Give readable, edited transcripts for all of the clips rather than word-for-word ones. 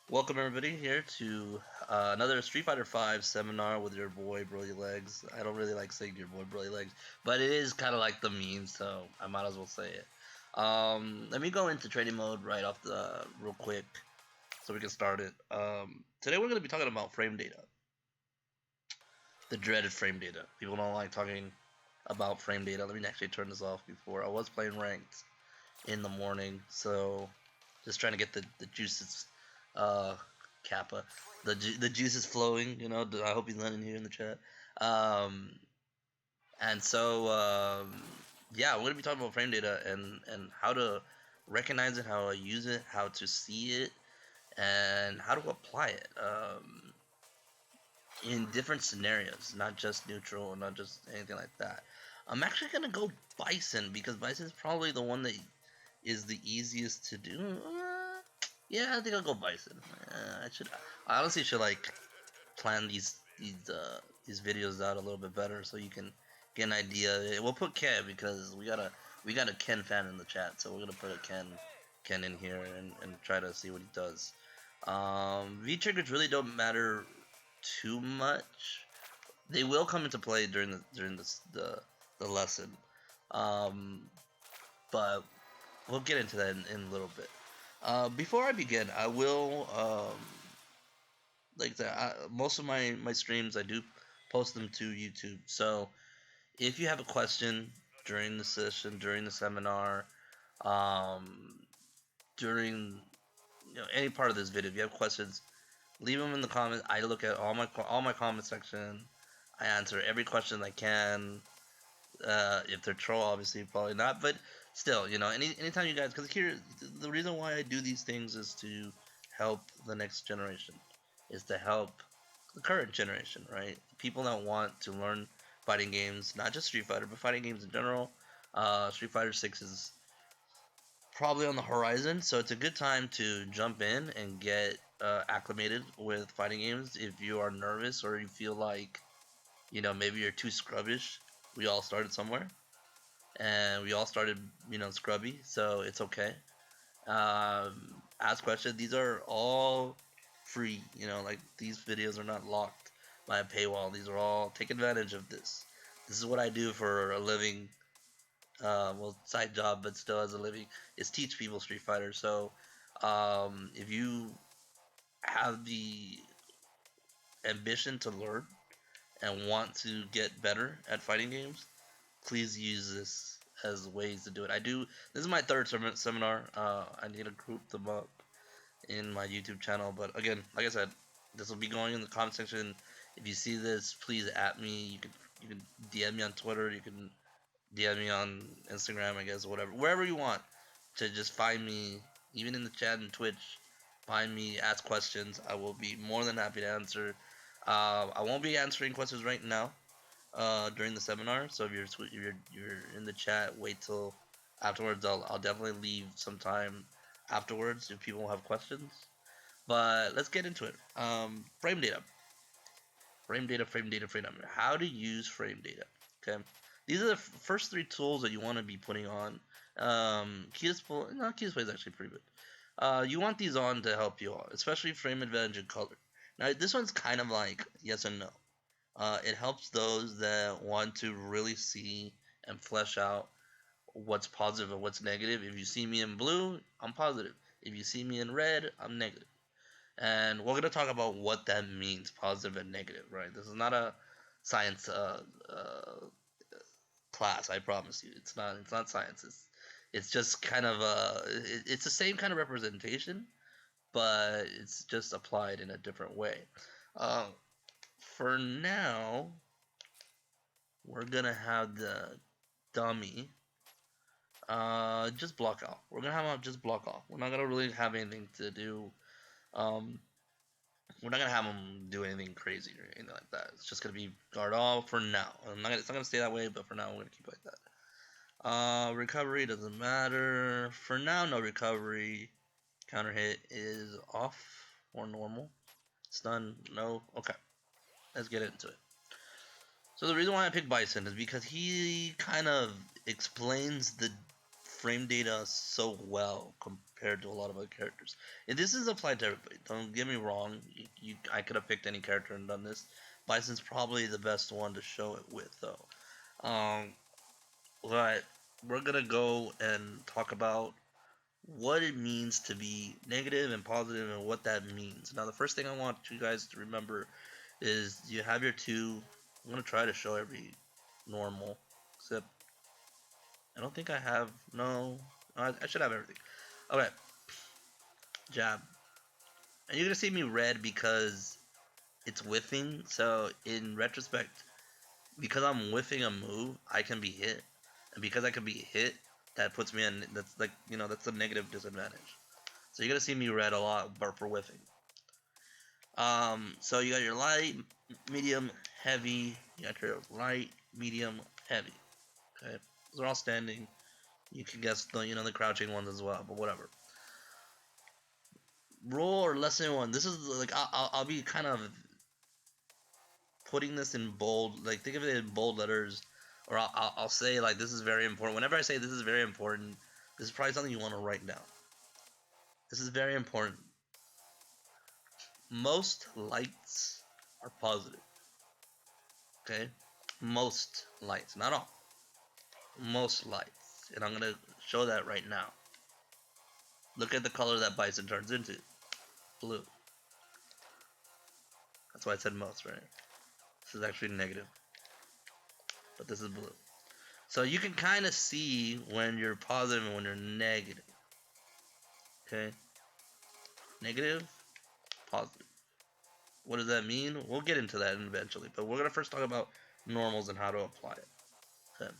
Welcome everybody here to another Street Fighter V seminar with your boy Broly Legs. I don't really like saying your boy Broly Legs, but it is kind of like the meme, so I might as well say it. Let me go into training mode right off the real quick, so we can start it. Today we're going to be talking about frame data, the dreaded frame data. People don't like talking about frame data. Let me actually turn this off before. I was playing ranked in the morning, so just trying to get the juices, uh, Kappa, the juices flowing. I hope he's letting here in the chat. Um, and so yeah, we're gonna be talking about frame data and how to recognize it, how to use it, how to see it, and how to apply it in different scenarios, not just neutral, not just anything like that. I'm actually gonna go Bison because Bison is probably the one that is the easiest to do. Yeah, I think I'll go Bison. I honestly should like plan these videos out a little bit better so you can get an idea. We'll put Ken because we got a Ken fan in the chat, so we're gonna put a Ken in here and try to see what he does. V triggers really don't matter too much. They will come into play during the lesson, um, but we'll get into that in a little bit. Before I begin, I will like that. Most of my streams, I do post them to YouTube. So if you have a question during the session, during the seminar, um, during any part of this video, if you have questions, leave them in the comments. I look at all my comment section. I answer every question I can. If they're troll, obviously probably not, but still, anytime you guys, because here the reason why I do these things is to help the next generation, is to help the current generation, right? People that want to learn fighting games, not just Street Fighter, but fighting games in general. Street Fighter 6 is probably on the horizon, so it's a good time to jump in and get acclimated with fighting games. If you are nervous or you feel like maybe you're too scrubbish, we all started somewhere and we all started, scrubby, so it's okay. Ask questions. These are all free. Like these videos are not locked by a paywall. These are all take advantage of this. This is what I do for a living. Well, side job, but still as a living, is teach people Street Fighter. So, if you have the ambition to learn and want to get better at fighting games, please use this as ways to do it. I do. This is my third seminar. I need to group them up in my YouTube channel. But again, like I said, this will be going in the comment section. If you see this, please at me. You can DM me on Twitter. You can DM me on Instagram, I guess, whatever, wherever you want to just find me. Even in the chat and Twitch, find me, ask questions. I will be more than happy to answer. I won't be answering questions right now during the seminar. So if you're in the chat, wait till afterwards. I'll definitely leave some time afterwards if people have questions. But let's get into it. Frame data, frame data, frame data, frame data. How to use frame data. Okay, these are the first three tools that you want to be putting on. Key display, no, key display is actually pretty good. You want these on to help you out, especially frame advantage and color. Now this one's kind of like yes and no. It helps those that want to really see and flesh out what's positive and what's negative. If you see me in blue, I'm positive. If you see me in red, I'm negative. And we're gonna talk about what that means, positive and negative, right? This is not a science class. I promise you, it's not. It's not science. It's just kind of it's the same kind of representation, but it's just applied in a different way. Uh, for now, we're gonna have the dummy just block off. We're gonna have him just block off. We're not gonna really have anything to do. Um, we're not gonna have him do anything crazy or anything like that. It's just gonna be guard off for now. It's not gonna stay that way, but for now we're gonna keep it like that. Recovery doesn't matter. For now, no recovery. Counter hit is off or normal. Stun, no. Okay, let's get into it. So the reason why I picked Bison is because he kind of explains the frame data so well compared to a lot of other characters. And this is applied to everybody. Don't get me wrong. I could have picked any character and done this. Bison's probably the best one to show it with, though. But we're gonna go and talk about what it means to be negative and positive and what that means. Now, the first thing I want you guys to remember is you have your two. I'm gonna try to show every normal, except I don't think I have. No, I should have everything. Okay, jab, and you're gonna see me red because it's whiffing. So in retrospect, because I'm whiffing a move, I can be hit, and because I can be hit, that puts me in. That's like that's a negative disadvantage. So you're gonna see me red a lot, but for whiffing. So you got your light, medium, heavy. You got your light, medium, heavy. Okay, those are all standing. You can guess the crouching ones as well, but whatever. Rule or lesson one. This is like I'll be kind of putting this in bold. Like think of it in bold letters, or I'll say like this is very important. Whenever I say this is very important, this is probably something you want to write down. This is very important. Most lights are positive. Okay, most lights, not all. Most lights, and I'm gonna show that right now. Look at the color that bison turns into, blue. That's why I said most, right? This is actually negative, but this is blue. So you can kind of see when you're positive and when you're negative. Okay? Negative, positive. What does that mean? We'll get into that eventually, but we're going to first talk about normals and how to apply it. Okay.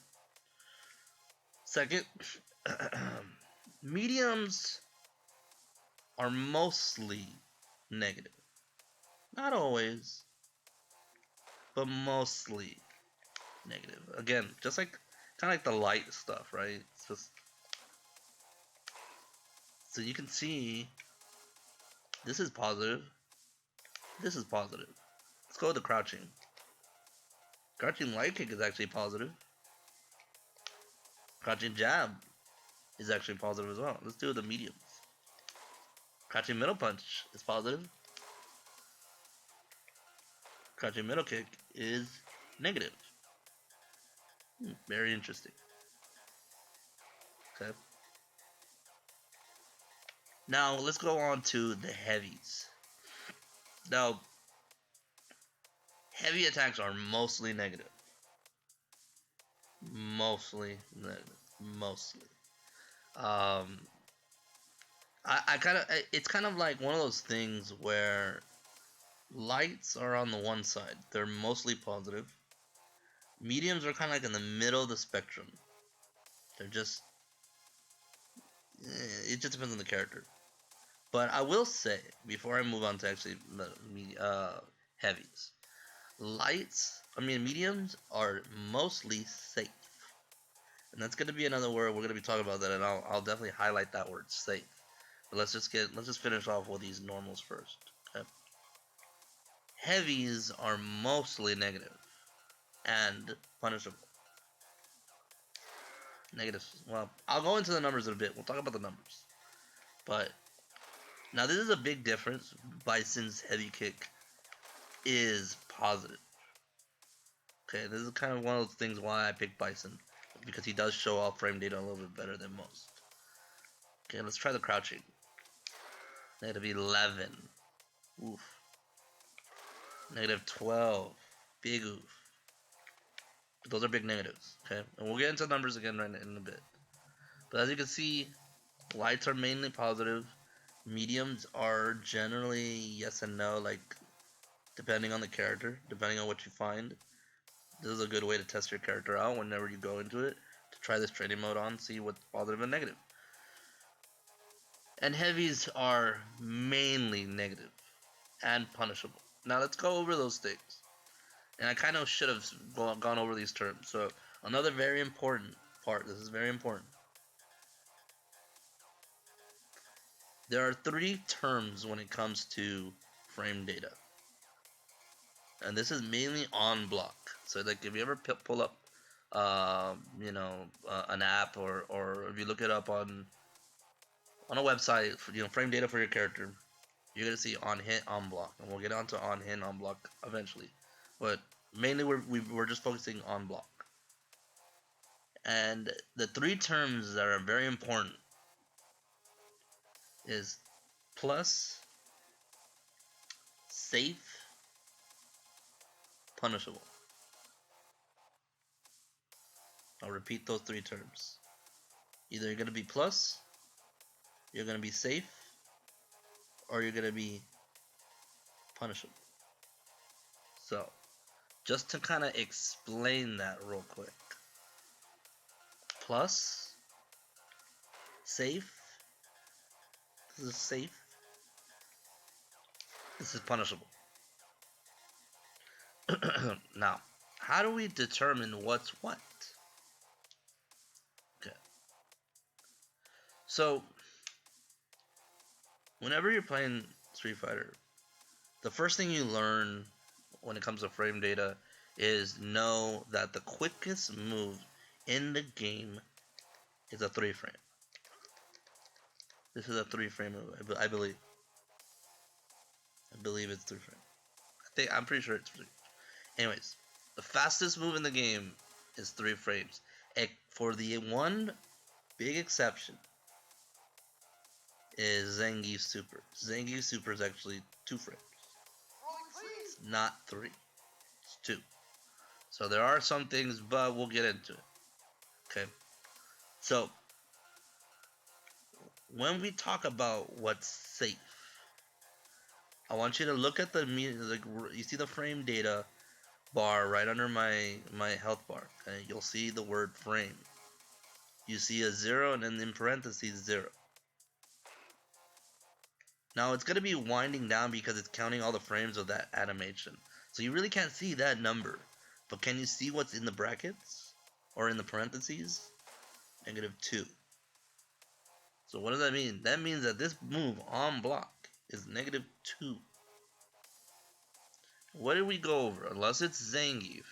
Second, mediums are mostly negative. Not always, but mostly negative. Again, just like kind of like the light stuff, right? It's just so you can see this is positive. This is positive. Let's go with the crouching. Crouching light kick is actually positive. Crouching jab is actually positive as well. Let's do the mediums. Crouching middle punch is positive. Crouching middle kick is negative. Very interesting. Okay. Now let's go on to the heavies. Now, heavy attacks are mostly negative. Mostly negative. Mostly. Um, I kind of it's kind of like one of those things where lights are on the one side. They're mostly positive. Mediums are kind of like in the middle of the spectrum. They're just it just depends on the character. But I will say before I move on to actually heavies, mediums are mostly safe, and that's going to be another word we're going to be talking about that, and I'll definitely highlight that word safe. But let's just finish off with these normals first. Okay. Heavies are mostly negative and punishable. Negatives. Well, I'll go into the numbers in a bit. We'll talk about the numbers. But now this is a big difference. Bison's heavy kick is positive. Okay, this is kind of one of those things why I picked Bison. Because he does show off frame data a little bit better than most. Okay, let's try the crouching. Negative 11. Oof. Negative 12. Big oof. Those are big negatives. Okay, and we'll get into numbers again right in a bit. But as you can see, lights are mainly positive. Mediums are generally yes and no, like depending on the character, depending on what you find. This is a good way to test your character out whenever you go into it, to try this training mode on, see what's positive and negative. And heavies are mainly negative and punishable. Now let's go over those things. And I kind of should have gone over these terms. So another very important part, this is very important. There are 3 terms when it comes to frame data. And this is mainly on block. So like if you ever pull up an app, or if you look it up on a website, for, frame data for your character, you're gonna see on hit on block, and we'll get onto on hit on block eventually. But mainly we're just focusing on block. And the three terms that are very important is plus, safe, punishable. I'll repeat those three terms. Either you're gonna be plus, you're gonna be safe, or you're gonna be punishable. So, just to kind of explain that real quick. Plus, safe. This is safe. This is punishable. Now, how do we determine what's what? Okay. So, whenever you're playing Street Fighter, the first thing you learn when it comes to frame data is know that the quickest move in the game is a 3 frame. This is a 3 frame move, I believe. I believe it's 3 frame. I'm pretty sure it's 3. Anyways, the fastest move in the game is 3 frames. For the one big exception is Zangief Super. Zangief Super is actually 2 frames. It's not 3. It's 2. So there are some things, but we'll get into it. Okay. So when we talk about what's safe, I want you to look at you see the frame data bar right under my health bar. Okay? You'll see the word frame. You see a 0 and then in parentheses 0. Now it's going to be winding down because it's counting all the frames of that animation. So you really can't see that number. But can you see what's in the brackets? Or in the parentheses? -2. So what does that mean? That means that this move on block is -2. What did we go over? Unless it's Zangief.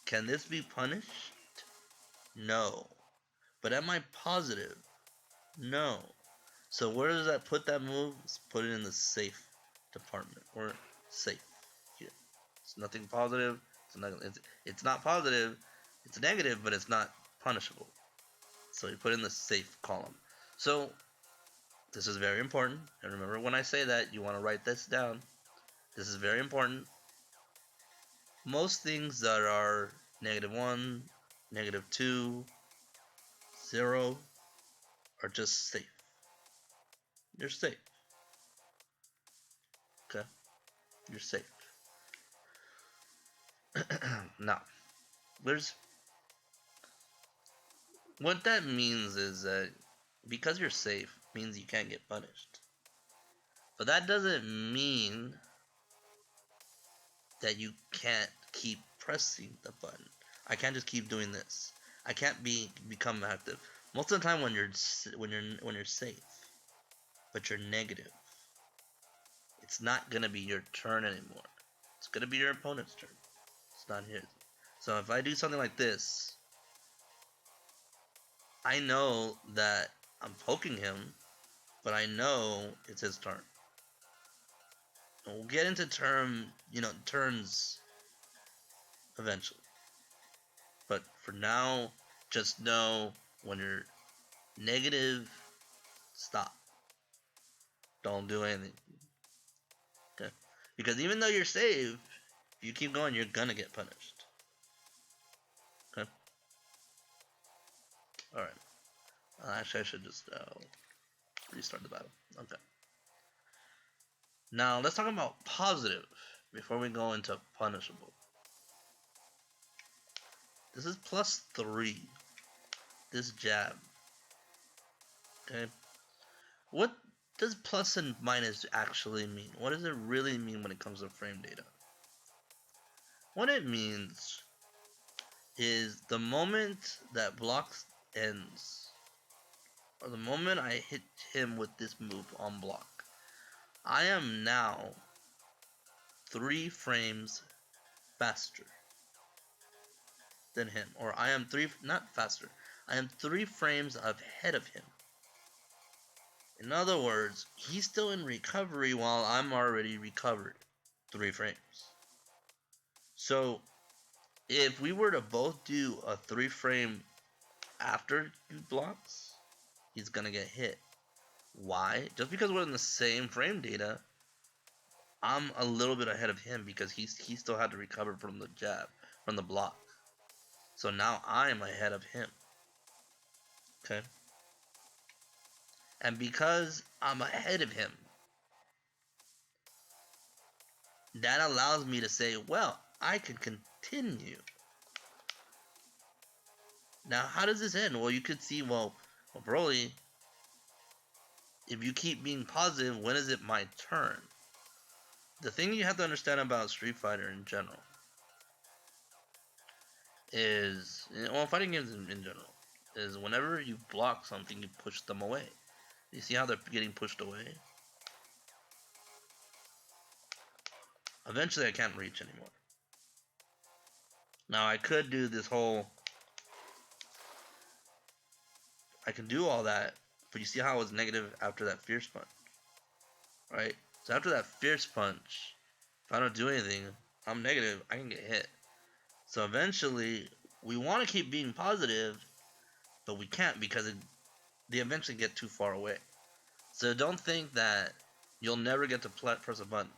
Can this be punished? No. But am I positive? No. So where does that put that move? Let's put it in the safe department. Or safe. Here. It's nothing positive. It's not positive. It's negative, but it's not punishable. So you put in the safe column. So this is very important. And remember when I say that, you want to write this down. This is very important. Most things that are -1, -2, 0 are just safe. You're safe. Okay? You're safe. Now, there's what that means is that because you're safe means you can't get punished. But that doesn't mean that you can't keep pressing the button. I can't just keep doing this. I can't become active. Most of the time when you're safe, but you're negative, it's not gonna be your turn anymore. It's gonna be your opponent's turn. It's not his. So if I do something like this, I know that I'm poking him, but I know it's his turn. And we'll get into turns eventually. But for now, just know when you're negative, stop. Don't do anything. Okay? Because even though you're safe, if you keep going, you're gonna get punished. Okay? Alright. Actually, I should just restart the battle. Okay. Now, let's talk about positive before we go into punishable. This is +3. This jab. Okay? What does plus and minus actually mean? What does it really mean when it comes to frame data? What it means is the moment that block ends, or the moment I hit him with this move on block, I am now 3 frames faster. than him, or I am not faster. I am 3 frames ahead of him. In other words, he's still in recovery while I'm already recovered 3 frames. So if we were to both do a 3 frame after he blocks, he's gonna get hit. Why? Just because we're in the same frame data, I'm a little bit ahead of him because he still had to recover from the jab, from the block. So now I'm ahead of him. Okay? And because I'm ahead of him, that allows me to say, well, I can continue. Now, how does this end? Well, you could see, well, Broly, if you keep being positive, when is it my turn? The thing you have to understand about Street Fighter in general is, well, fighting games in general, is whenever you block something, you push them away. You see how they're getting pushed away? Eventually, I can't reach anymore. Now, I could do this whole, I can do all that, but you see how it was negative after that Fierce Punch, right? So after that Fierce Punch, if I don't do anything, I'm negative, I can get hit. So eventually, we want to keep being positive, but we can't because they eventually get too far away. So don't think that you'll never get to press a button.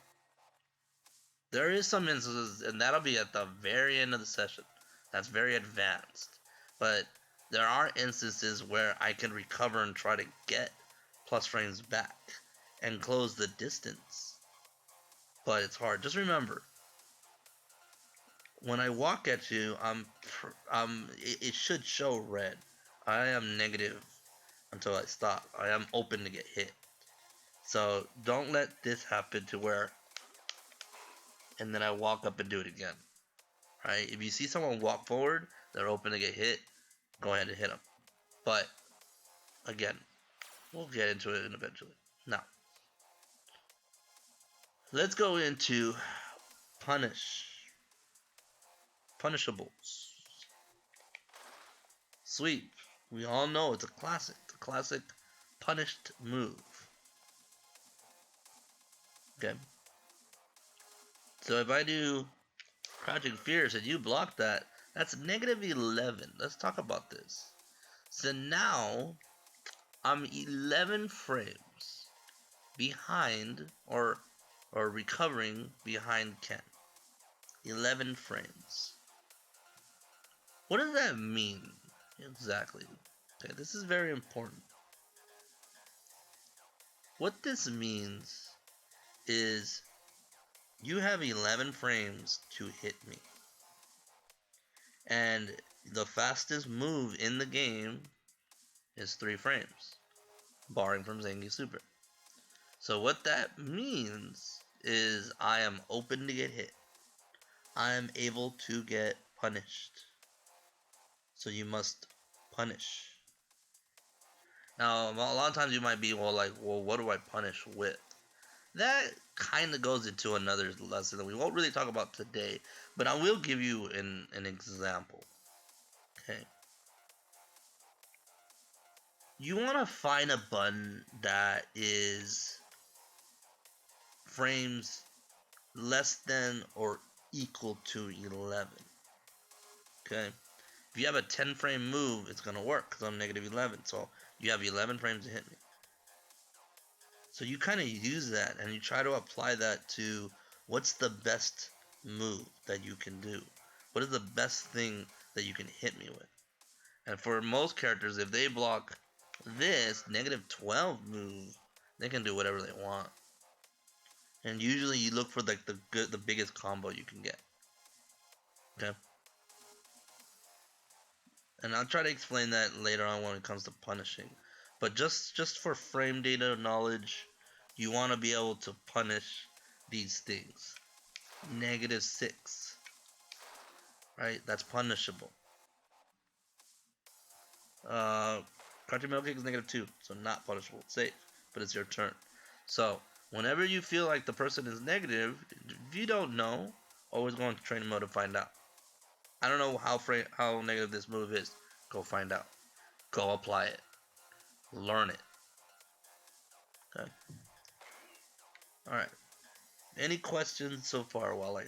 There is some instances, and that'll be at the very end of the session. That's very advanced. But there are instances where I can recover and try to get plus frames back and close the distance. But it's hard. Just remember, when I walk at you, it should show red. I am negative until I stop. I am open to get hit. So don't let this happen to where, and then I walk up and do it again. Right? If you see someone walk forward, they're open to get hit, go ahead and hit them. But again, we'll get into it eventually. Now, let's go into punishables. Sweep. We all know it's a classic. It's a classic punished move. Okay. So if I do Crouching Fierce and you block that, that's negative 11. Let's talk about this. So now I'm 11 frames behind or recovering behind Ken. 11 frames. What does that mean exactly? Okay, this is very important. What this means is you have 11 frames to hit me. And the fastest move in the game is 3 frames, barring from Zangief Super. So what that means is I am open to get hit. I am able to get punished. So you must punish. Now, a lot of times you might be, well, what do I punish with? That kind of goes into another lesson that we won't really talk about today, but I will give you an example. Okay. You want to find a button that is frames less than or equal to 11. Okay. If you have a 10 frame move, it's going to work because I'm negative 11. So you have 11 frames to hit me. So you kind of use that and you try to apply that to what's the best move that you can do. What is the best thing that you can hit me with? And for most characters, if they block this negative 12 move, they can do whatever they want. And usually you look for like the biggest combo you can get. Okay? And I'll try to explain that later on when it comes to punishing. But just for frame data knowledge, you want to be able to punish these things. Negative 6. Right? That's punishable. Crouching middle kick is negative 2, so not punishable. It's safe, but it's your turn. So, whenever you feel like the person is negative, if you don't know, always go into training mode to find out. I don't know how negative this move is. Go find out. Go apply it. Learn it. Okay. All right. Any questions so far while I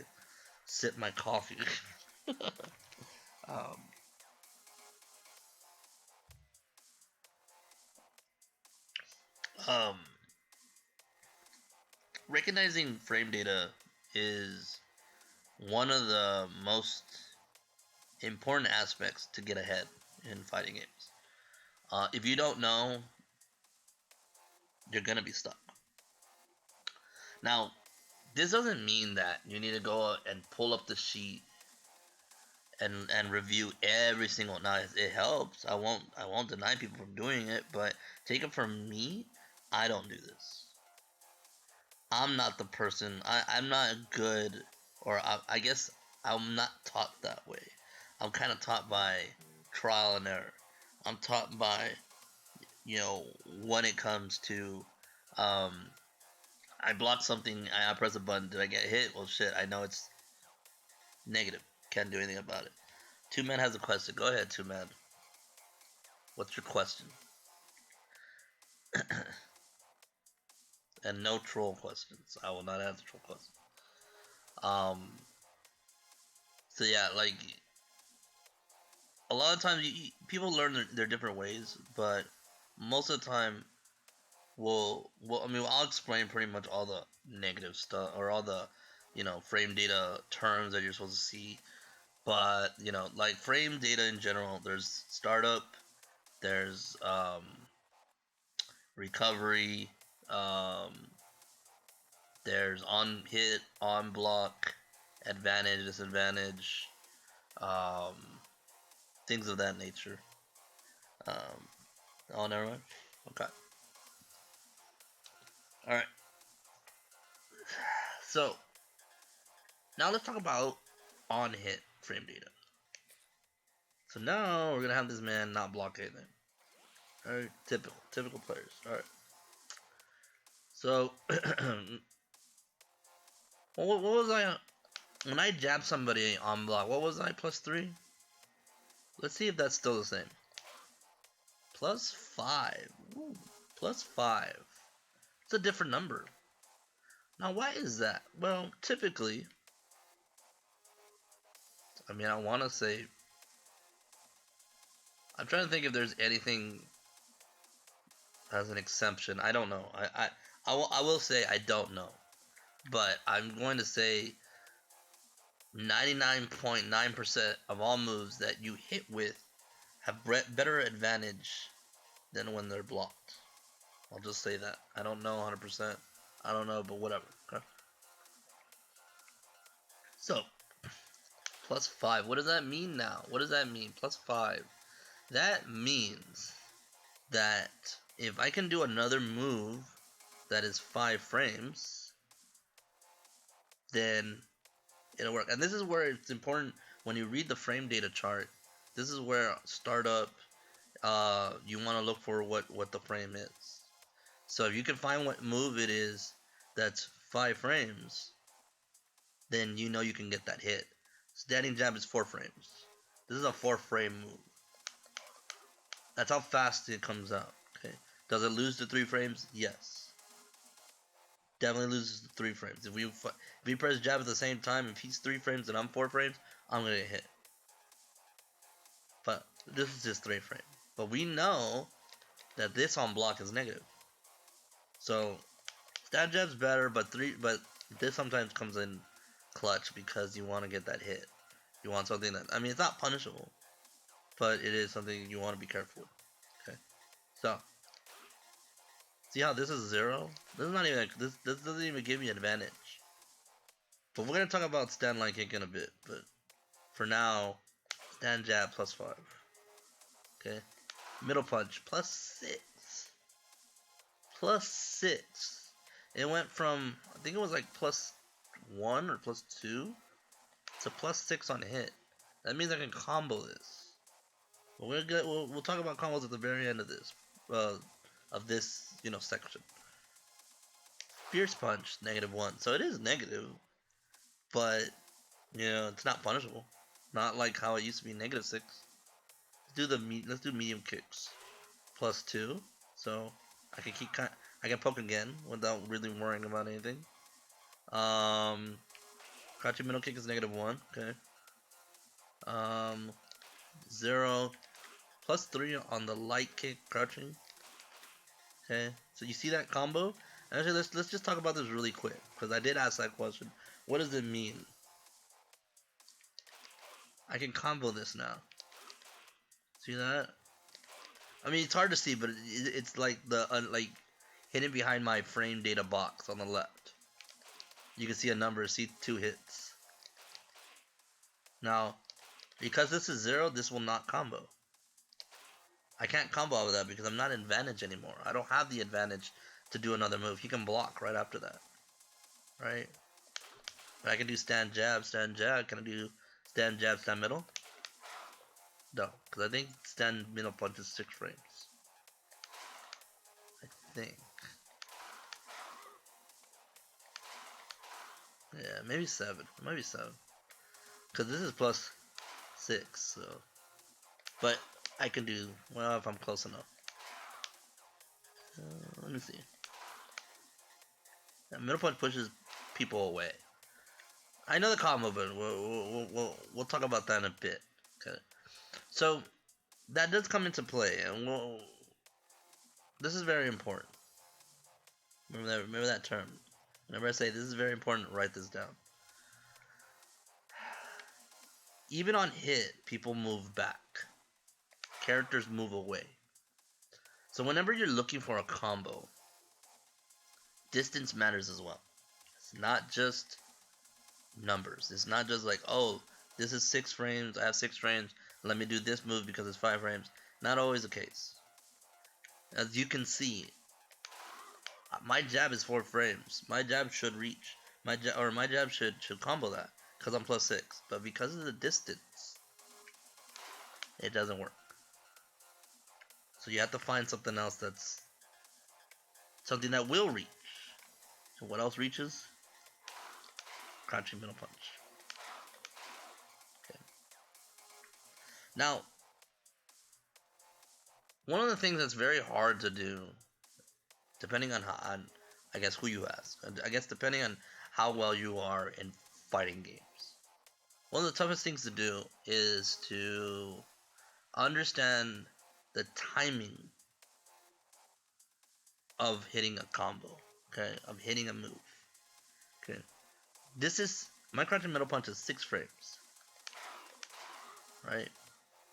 sip my coffee? um, um, recognizing frame data is one of the most important aspects to get ahead in fighting games. If you don't know, you're gonna be stuck. Now, this doesn't mean that you need to go and pull up the sheet and review every single. Now, it helps. I won't deny people from doing it, but take it from me, I don't do this. I'm not the person. I'm not good, or I guess I'm not taught that way. I'm kind of taught by trial and error. I'm taught by, when it comes to, um, I block something, I press a button, did I get hit? Well, shit, I know it's negative. Can't do anything about it. Two Man has a question. Go ahead, Two Man. What's your question? And no troll questions. I will not answer troll questions. Um. So yeah, like a lot of times people learn their different ways, but most of the time, I'll explain pretty much all the negative stuff or all the, frame data terms that you're supposed to see. But like frame data in general, there's startup, there's recovery, um, there's on hit, on block, advantage, disadvantage, um, things of that nature. Um, oh, never mind. Okay. All right. So now let's talk about on hit frame data. So now we're gonna have this man not block anything. All right. Typical players. All right. So what was I when I jab somebody on block? What was I +3? Let's see if that's still the same. +5. Ooh, +5. It's a different number. Now, why is that? Well, typically, I want to say, I'm trying to think if there's anything as an exception. I don't know. I will say I don't know, but I'm going to say 99.9% of all moves that you hit with have better advantage than when they're blocked. I'll just say that. I don't know 100%. I don't know, but whatever. Okay. So, +5. What does that mean now? What does that mean? +5. That means that if I can do another move that is 5 frames, then it'll work. And this is where it's important when you read the frame data chart. This is where startup, you want to look for what the frame is. So if you can find what move it is that's 5 frames, then you know you can get that hit. Standing jab is 4 frames. This is a 4-frame move. That's how fast it comes out. Okay. Does it lose to 3 frames? Yes. Definitely loses to 3 frames. If we press jab at the same time, if he's 3 frames and I'm 4 frames, I'm gonna get hit. But this is just 3 frames. But we know that this on block is negative. So stab jab's better, but this sometimes comes in clutch because you want to get that hit. You want something that it's not punishable, but it is something you want to be careful with. Okay. So see how this is 0? This is not even this doesn't even give me advantage. But we're gonna talk about stand line kick in a bit. But for now, stand jab +5. Okay. Middle punch +6. +6. It went from I think it was like +1 or +2 to +6 on hit. That means I can combo this. But we'll talk about combos at the very end of this section. Fierce punch -1. So it is negative, but it's not punishable. Not like how it used to be -6. Let's do medium kicks. +2. So I can I can poke again without really worrying about anything. Crouching middle kick is -1. Okay. 0 +3 on the light kick crouching. Okay. So you see that combo? Actually, let's just talk about this really quick because I did ask that question. What does it mean? I can combo this now. See that? I mean, it's hard to see, but it's like like hidden behind my frame data box on the left. You can see a number. See 2 hits. Now, because this is 0, this will not combo. I can't combo out of that because I'm not in advantage anymore. I don't have the advantage to do another move. He can block right after that. Right? But I can do stand jab, stand jab. Can I do stand jab, stand middle? No, because I think stand middle punch is 6 frames. I think. Yeah, maybe 7. It might be 7. Because this is +6, so. But I can do, well, if I'm close enough. Let me see. Yeah, middle punch pushes people away. I know the combo, but we'll talk about that in a bit. Okay. So that does come into play, and this is very important. Remember that term. Whenever I say this is very important, write this down. Even on hit, people move back. Characters move away. So whenever you're looking for a combo, distance matters as well. It's not just numbers. It's not just like, oh, this is 6 frames, I have 6 frames, let me do this move because it's 5 frames. Not always the case. As you can see, my jab is 4 frames. My jab should reach. My jab should combo that because I'm +6. But because of the distance, it doesn't work. So you have to find something else that's something that will reach. So what else reaches? Crouching middle punch. Okay. Now, one of the things that's very hard to do, depending on I guess who you ask, I guess depending on how well you are in fighting games. One of the toughest things to do is to understand the timing of hitting a combo, okay, of hitting a move. Okay, this is my crouching middle punch is 6 frames, right?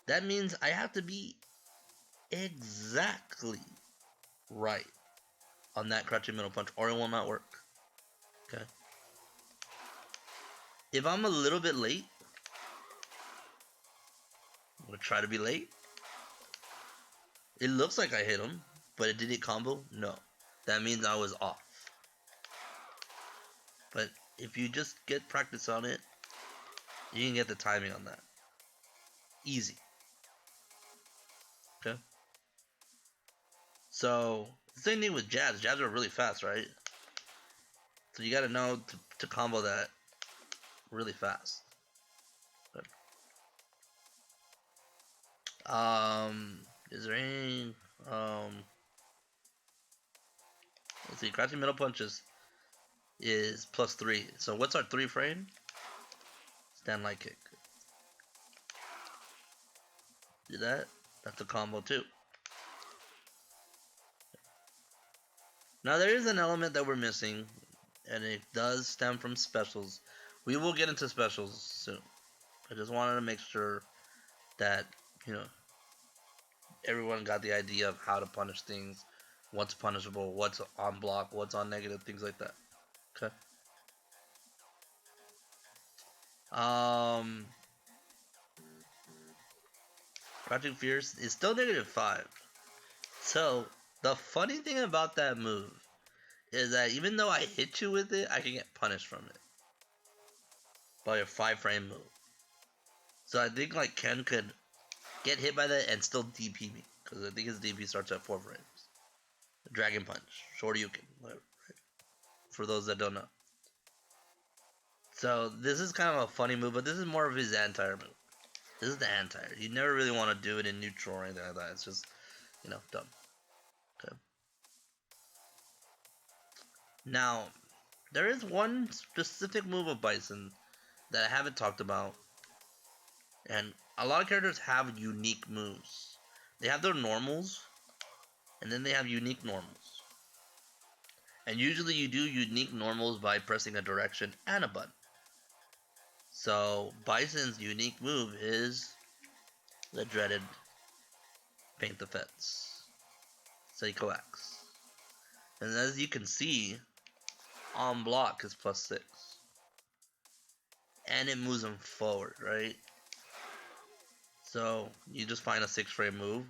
That means I have to be exactly right on that crouching middle punch, or it will not work. Okay. If I'm a little bit late, I'm gonna try to be late. It looks like I hit him, but did it combo? No. That means I was off. But if you just get practice on it, you can get the timing on that. Easy. Okay. So same thing with jabs. Jabs are really fast, right? So you got to know to combo that really fast. Good. Is there any let's see, crouching middle punches is +3. So what's our 3 frame? Stand light kick. Do that. That's a combo too. Now there is an element that we're missing, and it does stem from specials. We will get into specials soon. I just wanted to make sure that, you know, everyone got the idea of how to punish things, what's punishable, what's on block, what's on negative, things like that. Okay. Um, Crouching Fierce is still -5. So the funny thing about that move is that even though I hit you with it, I can get punished from it by a 5 frame move. So I think like Ken could get hit by that and still DP me because I think his DP starts at 4 frames. Dragon Punch, Shoryuken, whatever. For those that don't know. So this is kind of a funny move, but this is more of his anti-move. This is the anti. You never really want to do it in neutral or anything like that. It's just, dumb. Okay. Now, there is one specific move of Bison that I haven't talked about, and a lot of characters have unique moves. They have their normals, and then they have unique normals. And usually you do unique normals by pressing a direction and a button. So Bison's unique move is the dreaded Paint the Fence, Seiko Axe. And as you can see, on block is +6. And it moves him forward, right? So you just find a 6-frame move.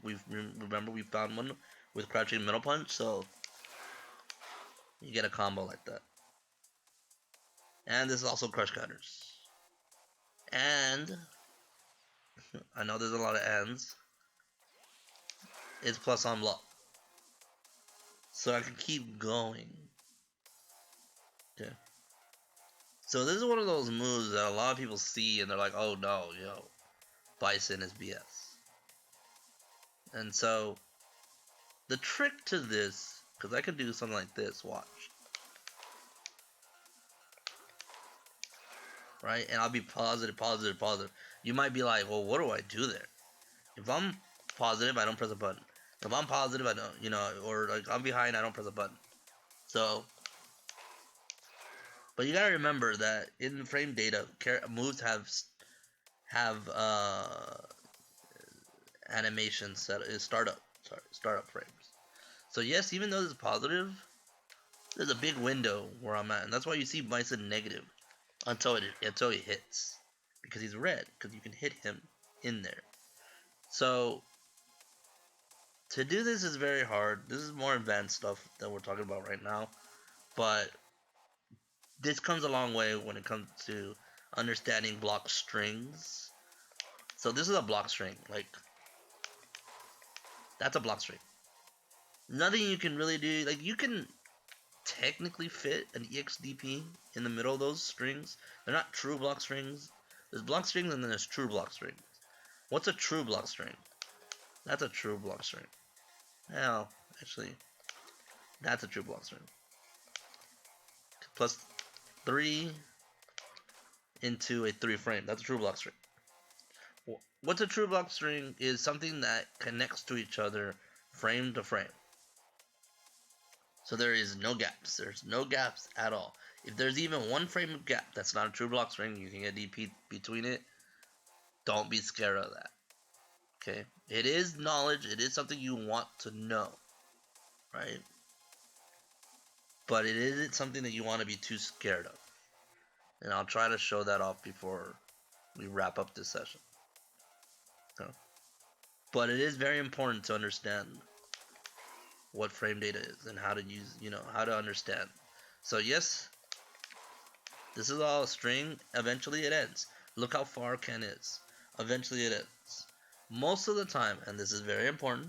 Remember we found one with crouching middle punch, so you get a combo like that. And this is also crush counters. And I know there's a lot of ends. It's plus on block. So I can keep going. Okay. So this is one of those moves that a lot of people see and they're like, oh no, Bison is BS. And so the trick to this, because I could do something like this, watch. Right? And I'll be positive, positive, positive. You might be like, well, what do I do there? If I'm positive, I don't press a button. If I'm positive, I don't, or like I'm behind, I don't press a button. So, but you gotta remember that in frame data, moves have animation set is startup frames. So yes, even though this is positive, there's a big window where I'm at, and that's why you see Bison negative until he hits, because he's red, because you can hit him in there. So to do this is very hard. This is more advanced stuff that we're talking about right now, but this comes a long way when it comes to understanding block strings. So this is a block string, like that's a block string. Nothing you can really do, like you can technically fit an EXDP in the middle of those strings. They're not true block strings. There's block strings and then there's true block strings. What's a true block string? That's a true block string. Well, actually, that's a true block string. Plus 3 into a 3 frame. That's a true block string. What's a true block string is something that connects to each other frame to frame. So there is no gaps. There's no gaps at all. If there's even one frame of gap, that's not a true block string. You can get DP between it. Don't be scared of that. Okay? It is knowledge. It is something you want to know. Right? But it isn't something that you want to be too scared of. And I'll try to show that off before we wrap up this session. Okay? But it is very important to understand what frame data is and how to use, how to understand. So yes, this is all a string. Eventually it ends. Look how far Ken is. Eventually it ends. Most of the time, and this is very important,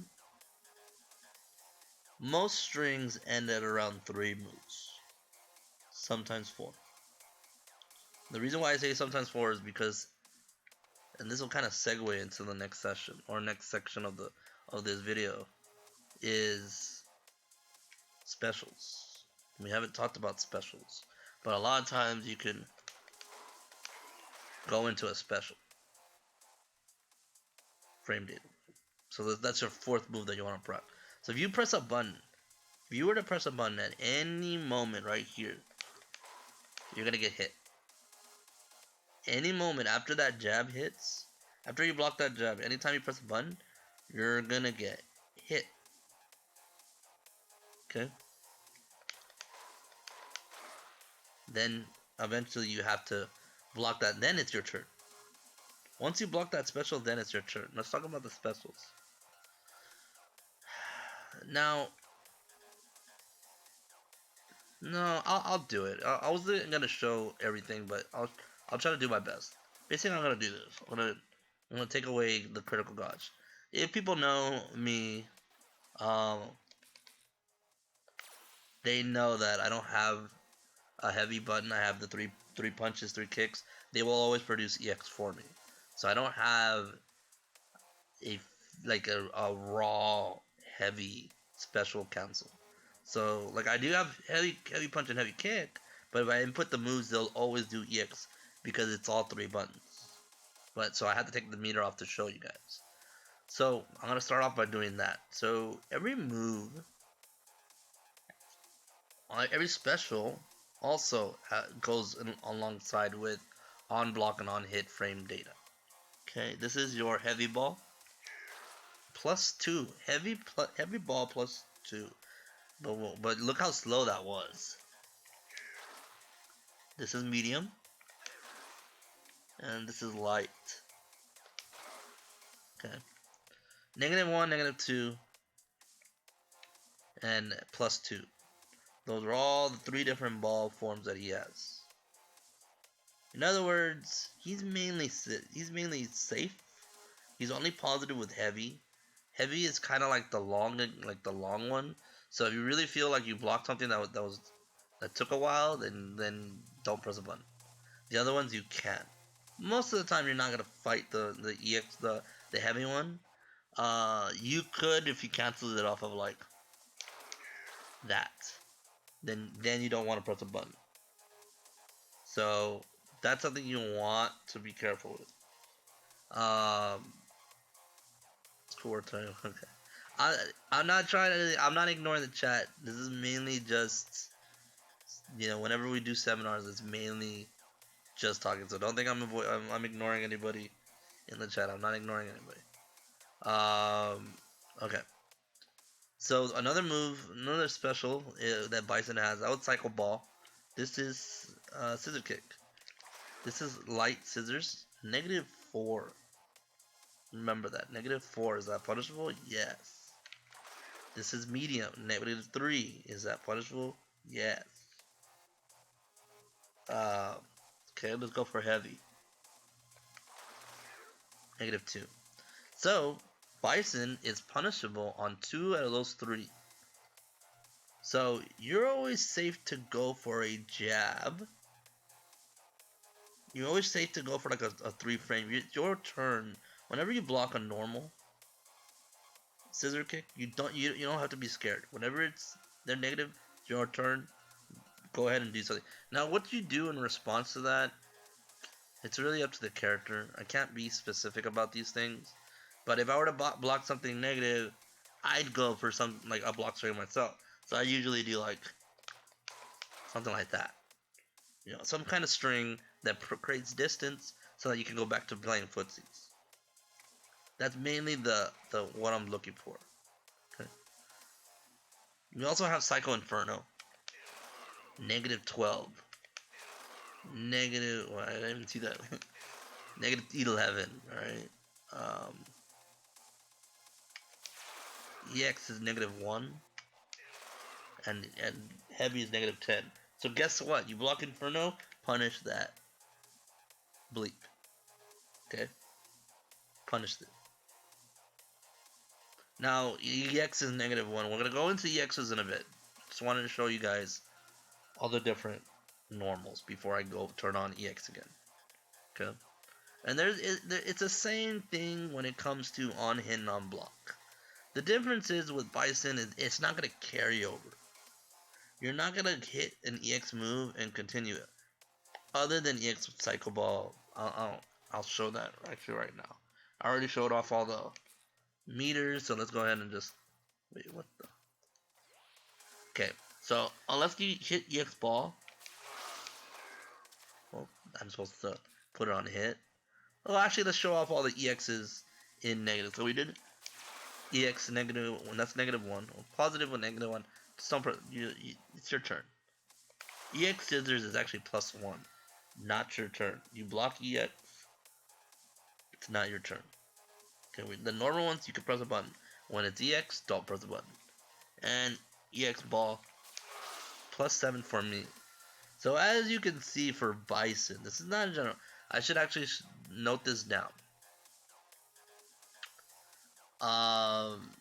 most strings end at around 3 moves. Sometimes 4. The reason why I say sometimes 4 is because, and this will kind of segue into the next session or next section of this video, is specials. We haven't talked about specials, but a lot of times you can go into a special frame data. So that's your 4th move that you want to press. So if you press a button, if you were to press a button at any moment right here, you're gonna get hit. Any moment after that jab hits, after you block that jab, anytime you press a button, you're gonna get hit. Okay? Then eventually you have to block that, then it's your turn. Once you block that special, then it's your turn. Let's talk about the specials. Now, no, I'll do it. I was gonna show everything, but I'll try to do my best. Basically, I'm gonna do this. I'm gonna take away the critical gauge. If people know me, um, they know that I don't have a heavy button. I have the three punches, 3 kicks. They will always produce EX for me. So I don't have a like a raw heavy special cancel. So like I do have heavy punch and heavy kick, but if I input the moves, they'll always do EX because it's all three buttons. But so I had to take the meter off to show you guys. So I'm gonna start off by doing that. So every move, every special, also goes alongside with on block and on hit frame data. Okay, this is your heavy ball +2, heavy ball +2. But look how slow that was. This is medium, and this is light. Okay, -1, -2, and +2. Those are all the three different ball forms that he has. In other words, he's mainly safe. He's only positive with heavy. Heavy is kind of like the long one. So if you really feel like you blocked something that took a while, then don't press a button. The other ones you can. Most of the time you're not gonna fight the EX the heavy one. You could if you cancel it off of like that. Then you don't want to press a button. So that's something you want to be careful with. Core time. Okay. I I'm not trying to. I'm not ignoring the chat. This is mainly just whenever we do seminars, it's mainly just talking. So don't think I'm ignoring anybody in the chat. I'm not ignoring anybody. Okay. So another special that Bison has out cycle ball. This is scissor kick. This is light scissors. -4. Remember that. -4. Is that punishable? Yes. This is medium. -3. Is that punishable? Yes. Uh, okay, let's go for heavy. -2. So, Bison is punishable on 2 out of those 3. So, you're always safe to go for a jab. You're always safe to go for like a 3 frame. It's your turn. Whenever you block a normal scissor kick, you don't have to be scared. Whenever they're negative, it's your turn. Go ahead and do something. Now, what you do in response to that, it's really up to the character. I can't be specific about these things. But if I were to block something negative, I'd go for some like a block string myself. So I usually do like something like that. Some kind of string that creates distance so that you can go back to playing footsies. That's mainly the what I'm looking for. Okay. We also have Psycho Inferno. -12. Negative. Well, I didn't even see that. -11. All right. EX is -1, and heavy is -10. So guess what? You block Inferno, punish that bleep. Okay, punish it. Now EX is -1. We're gonna go into EXs in a bit. Just wanted to show you guys all the different normals before I go turn on EX again. Okay, and it's the same thing when it comes to on hit and on block. The difference is with Bison is it's not gonna carry over. You're not gonna hit an EX move and continue it. Other than EX Psycho Ball, I'll show that actually right now. I already showed off all the meters, so let's go ahead and just wait. What the? Okay, so unless you hit EX Ball, well, I'm supposed to put it on hit. Well, actually, let's show off all the EXs in negative. So we did EX -1. That's -1. Positive with -1. It's your turn. EX scissors is actually +1. Not your turn. You block EX, it's not your turn. Okay, the normal ones you can press a button. When it's EX, don't press a button. And EX ball +7 for me. So as you can see for Bison, this is not a general. I should actually note this down.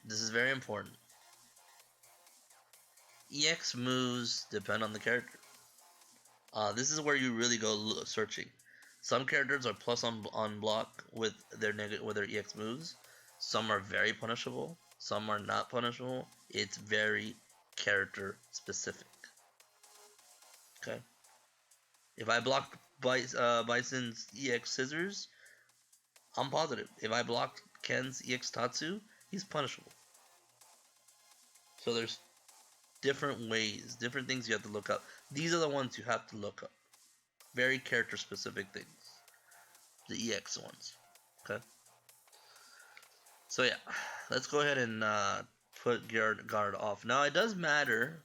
This is very important. EX moves depend on the character. This is where you really go searching. Some characters are plus on block with their negative with their EX moves. Some are very punishable. Some are not punishable. It's very character specific. Okay. If I block Bison's EX scissors, I'm positive. If I block Ken's EX Tatsu, he's punishable. So there's different ways, different things you have to look up. These are the ones you have to look up. Very character specific things. The EX ones. Okay. So yeah, let's go ahead and put guard off. Now it does matter,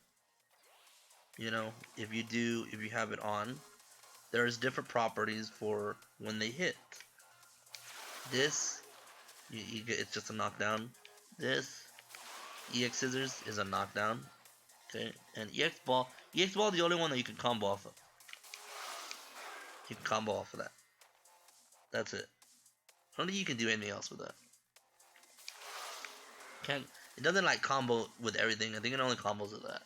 if you have it on. There's different properties for when they hit. This, you get, it's just a knockdown. This EX scissors is a knockdown. Okay, and EX ball, the only one that you can combo off of. You can combo off of that. That's it. I don't think you can do anything else with that. Can't. It doesn't like combo with everything. I think it only combos with that.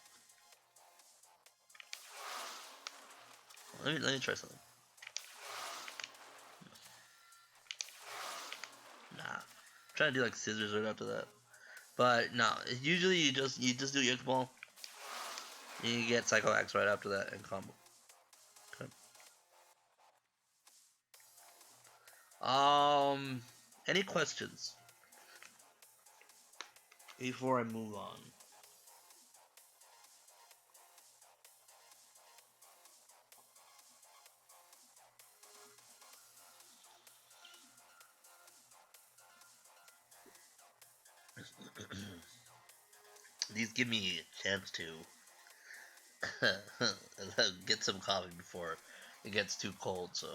Let me try something. Nah, I'm trying to do like scissors right after that. But no, usually you just do EX ball. You get Psycho X right after that and combo. Okay. Any questions before I move on? These give me a chance to get some coffee before it gets too cold. So,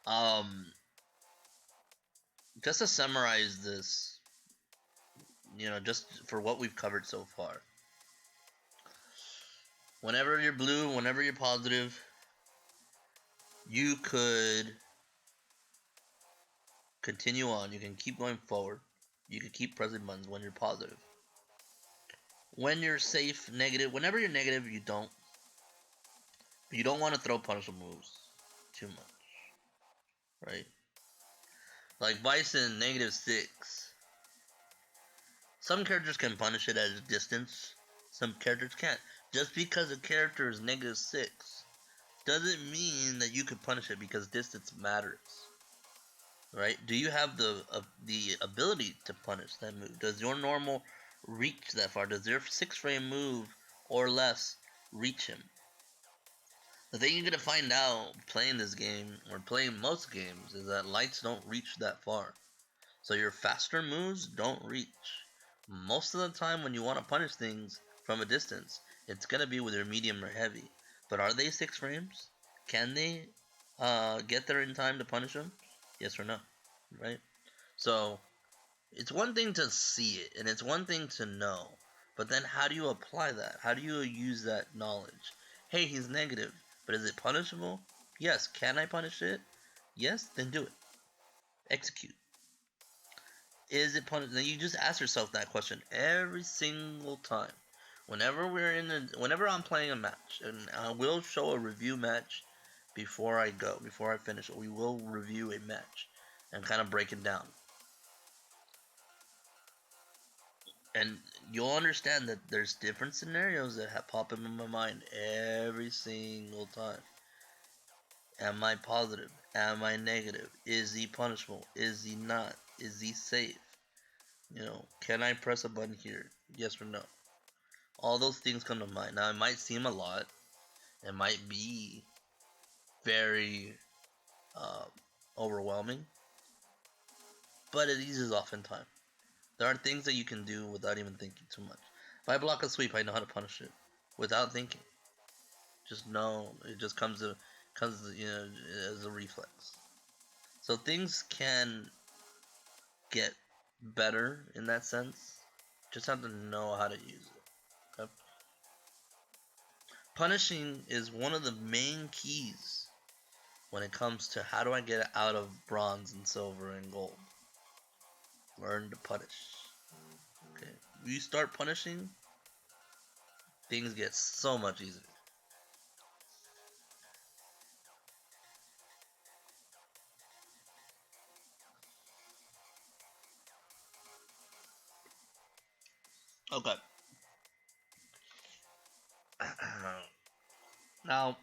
um, just to summarize this, just for what we've covered so far. Whenever you're blue, whenever you're positive, you could continue on. You can keep going forward. You can keep pressing buttons when you're positive. When you're safe, negative. Whenever you're negative, you don't. You don't want to throw punishable moves too much, right? Like Bison, -6. Some characters can punish it at a distance. Some characters can't. Just because a character is -6 doesn't mean that you can punish it because distance matters, right? Do you have the ability to punish that move? Does your normal reach that far? Does your 6-frame move or less reach him? The thing you're gonna find out playing this game or playing most games is that lights don't reach that far. So your faster moves don't reach. Most of the time when you want to punish things from a distance, it's gonna be with your medium or heavy. But are they 6 frames? Can they get there in time to punish them? Yes or no? Right? So it's one thing to see it and it's one thing to know. But then how do you apply that? How do you use that knowledge? Hey, he's negative, but is it punishable? Yes. Can I punish it? Yes, then do it. Execute. Is it punishable? Then you just ask yourself that question every single time. Whenever I'm playing a match, and I will show a review match before I finish it. We will review a match and kind of break it down. And you'll understand that there's different scenarios that pop up in my mind every single time. Am I positive? Am I negative? Is he punishable? Is he not? Is he safe? Can I press a button here? Yes or no? All those things come to mind. Now, it might seem a lot. It might be very uh, overwhelming, but it eases off in time. There are things that you can do without even thinking too much. If I block a sweep, I know how to punish it without thinking. Just know it just comes as a reflex. So things can get better in that sense. Just have to know how to use it. Okay? Punishing is one of the main keys when it comes to how do I get out of bronze and silver and gold. Learn to punish. Okay. You start punishing, things get so much easier. Okay. Now,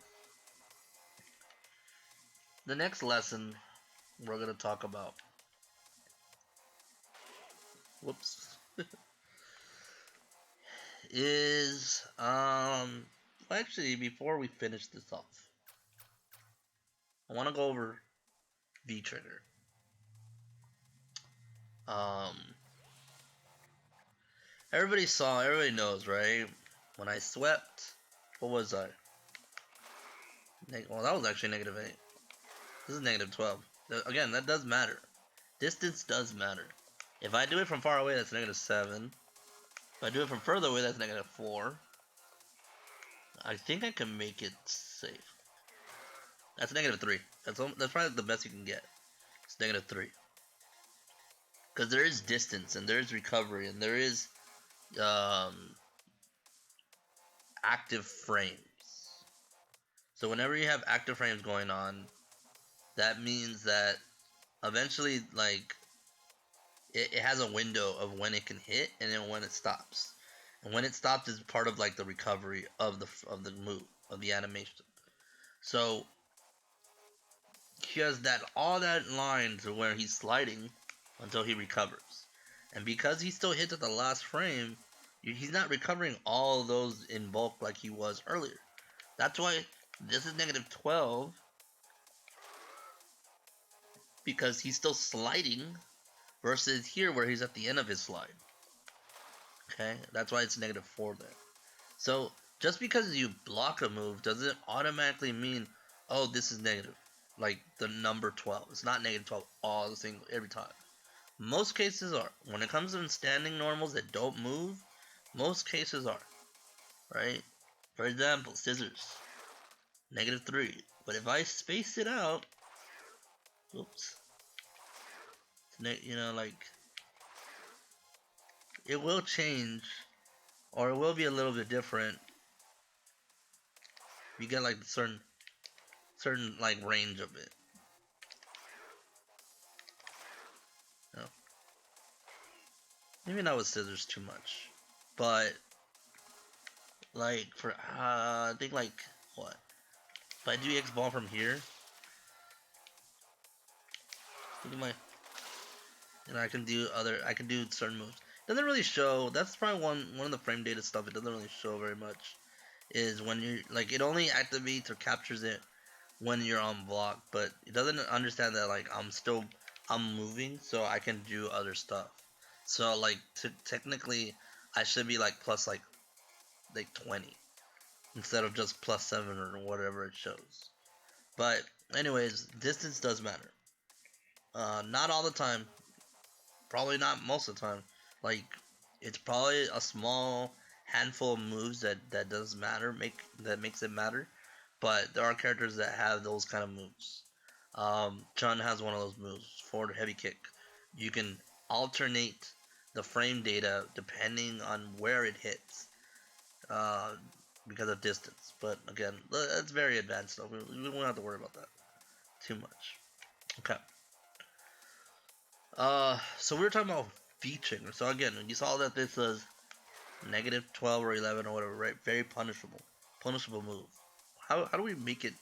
the next lesson we're gonna talk about. Whoops. Is well, actually, before we finish this off, I want to go over V trigger. Um, everybody knows, right? When I swept, what was I? Well, that was actually -8. This is -12. Again, that does matter. Distance does matter. If I do it from far away, that's -7. If I do it from further away, that's -4. I think I can make it safe. That's -3. That's probably the best you can get. It's -3. Because there is distance and there is recovery and there is um, active frames. So whenever you have active frames going on, that means that eventually, like, it has a window of when it can hit and then when it stops. And when it stops is part of like the recovery of the move of the animation. So he has that all that line to where he's sliding until he recovers, and because he still hits at the last frame, he's not recovering all those in bulk like he was earlier. That's why this is -12 because he's still sliding versus here where he's at the end of his slide. Okay, that's why it's -4 there. So just because you block a move doesn't automatically mean, oh, this is negative. Like the number 12. It's not -12 all the single every time. Most cases are. When it comes to standing normals that don't move, most cases are. Right? For example, scissors. -3. But if I space it out, oops. Like, it will change, or it will be a little bit different. You get like certain like range of it. You know? Maybe not with scissors too much, but like for I think like what? If I do X ball from here, look at my, I can do certain moves. Doesn't really show. That's probably one of the frame data stuff. It doesn't really show very much. Is when you like it only activates or captures it when you're on block, but it doesn't understand that like I'm moving, so I can do other stuff. So like technically, I should be like plus like 20 instead of just +7 or whatever it shows. But anyways, distance does matter. Not all the time. Probably not most of the time. Like it's probably a small handful of moves that does matter, that makes it matter. But there are characters that have those kind of moves. Chun has one of those moves, forward heavy kick. You can alternate the frame data depending on where it hits, uh, because of distance. But again, that's very advanced stuff. We won't have to worry about that too much. Okay. So we were talking about featuring. So again, you saw that this was -12 or 11 or whatever, right? Very punishable move. How do we make it?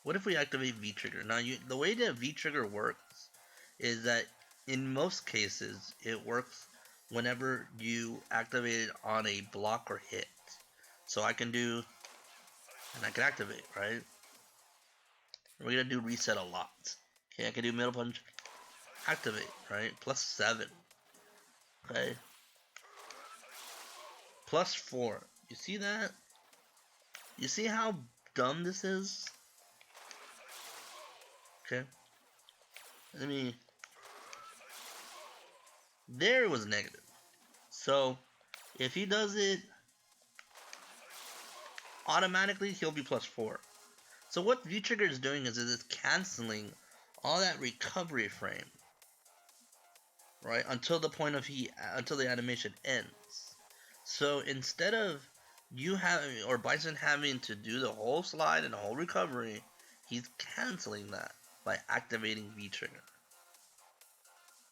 What if we activate V trigger? Now, the way that V trigger works is that in most cases it works whenever you activate it on a block or hit. So I can do, and I can activate, right? We're gonna do reset a lot. Okay, I can do middle punch, activate, right? +7. Okay, +4. You see that? You see how dumb this is? Okay, let me. There was negative. So if he does it automatically, he'll be +4. So what V trigger is doing is it's canceling all that recovery frame, right? Until the animation ends. So instead of you having or Bison having to do the whole slide and the whole recovery, he's canceling that by activating V trigger.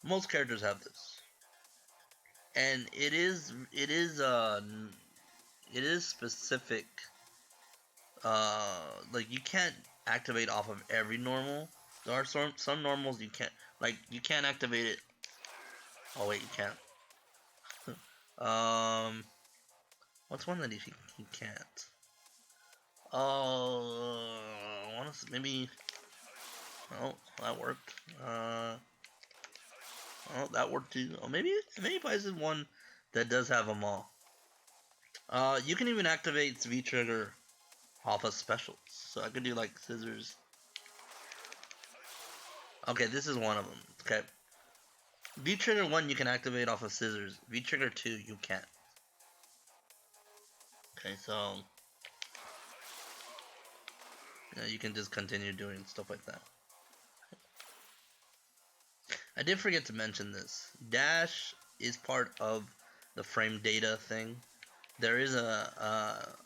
Most characters have this. and it is specific. Like you can't activate off of every normal. There are some normals you can't, like you can't activate it. Oh wait, you can't. um, what's one that he can't? I want to maybe. Oh, that worked. Oh, that worked too. Oh, maybe Bison one that does have them all. You can even activate V trigger off of specials. So I could do like scissors. Okay, this is one of them. Okay, V trigger one you can activate off of scissors. V trigger two you can't. Okay, so you can just continue doing stuff like that. I did forget to mention this. Dash is part of the frame data thing. There is a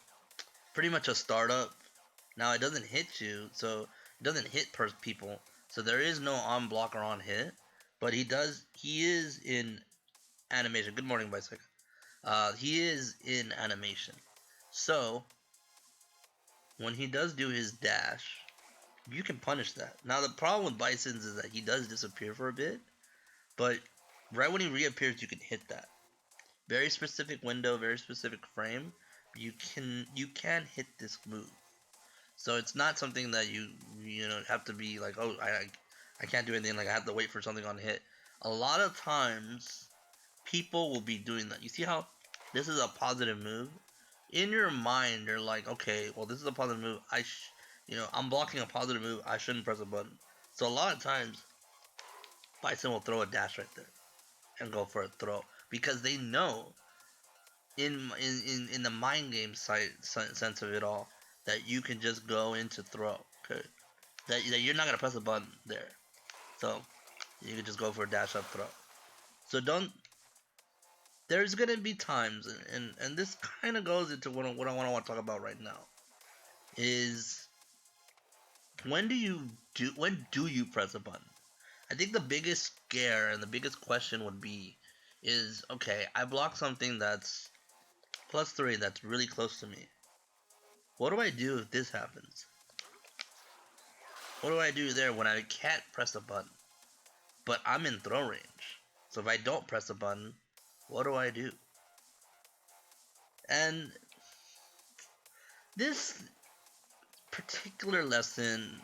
pretty much a startup. Now it doesn't hit you, so it doesn't hit people. So there is no on block or on hit, but he does. He is in animation. Good morning, bicycle. He is in animation. So when he does do his dash, you can punish that. Now the problem with Bison's is that he does disappear for a bit, but right when he reappears, you can hit that. Very specific window, very specific frame. You can hit this move. So it's not something that you know have to be like, oh, I can't do anything. Like I have to wait for something on hit. A lot of times, people will be doing that. You see how this is a positive move? In your mind, you're like, okay, well, this is a positive move. I'm blocking a positive move. I shouldn't press a button. So a lot of times, Bison will throw a dash right there and go for a throw because they know in the mind game sense of it all that you can just go into throw. Okay, that you're not gonna press a button there, so you can just go for a dash up throw. So don't. There's gonna be times, and this kind of goes into what I want to talk about right now is when do you press a button? I think the biggest scare and the biggest question would be is okay, I block something that's +3 that's really close to me. What do I do if this happens? What do I do there when I can't press a button, but I'm in throw range? So if I don't press a button, what do I do? And this particular lesson,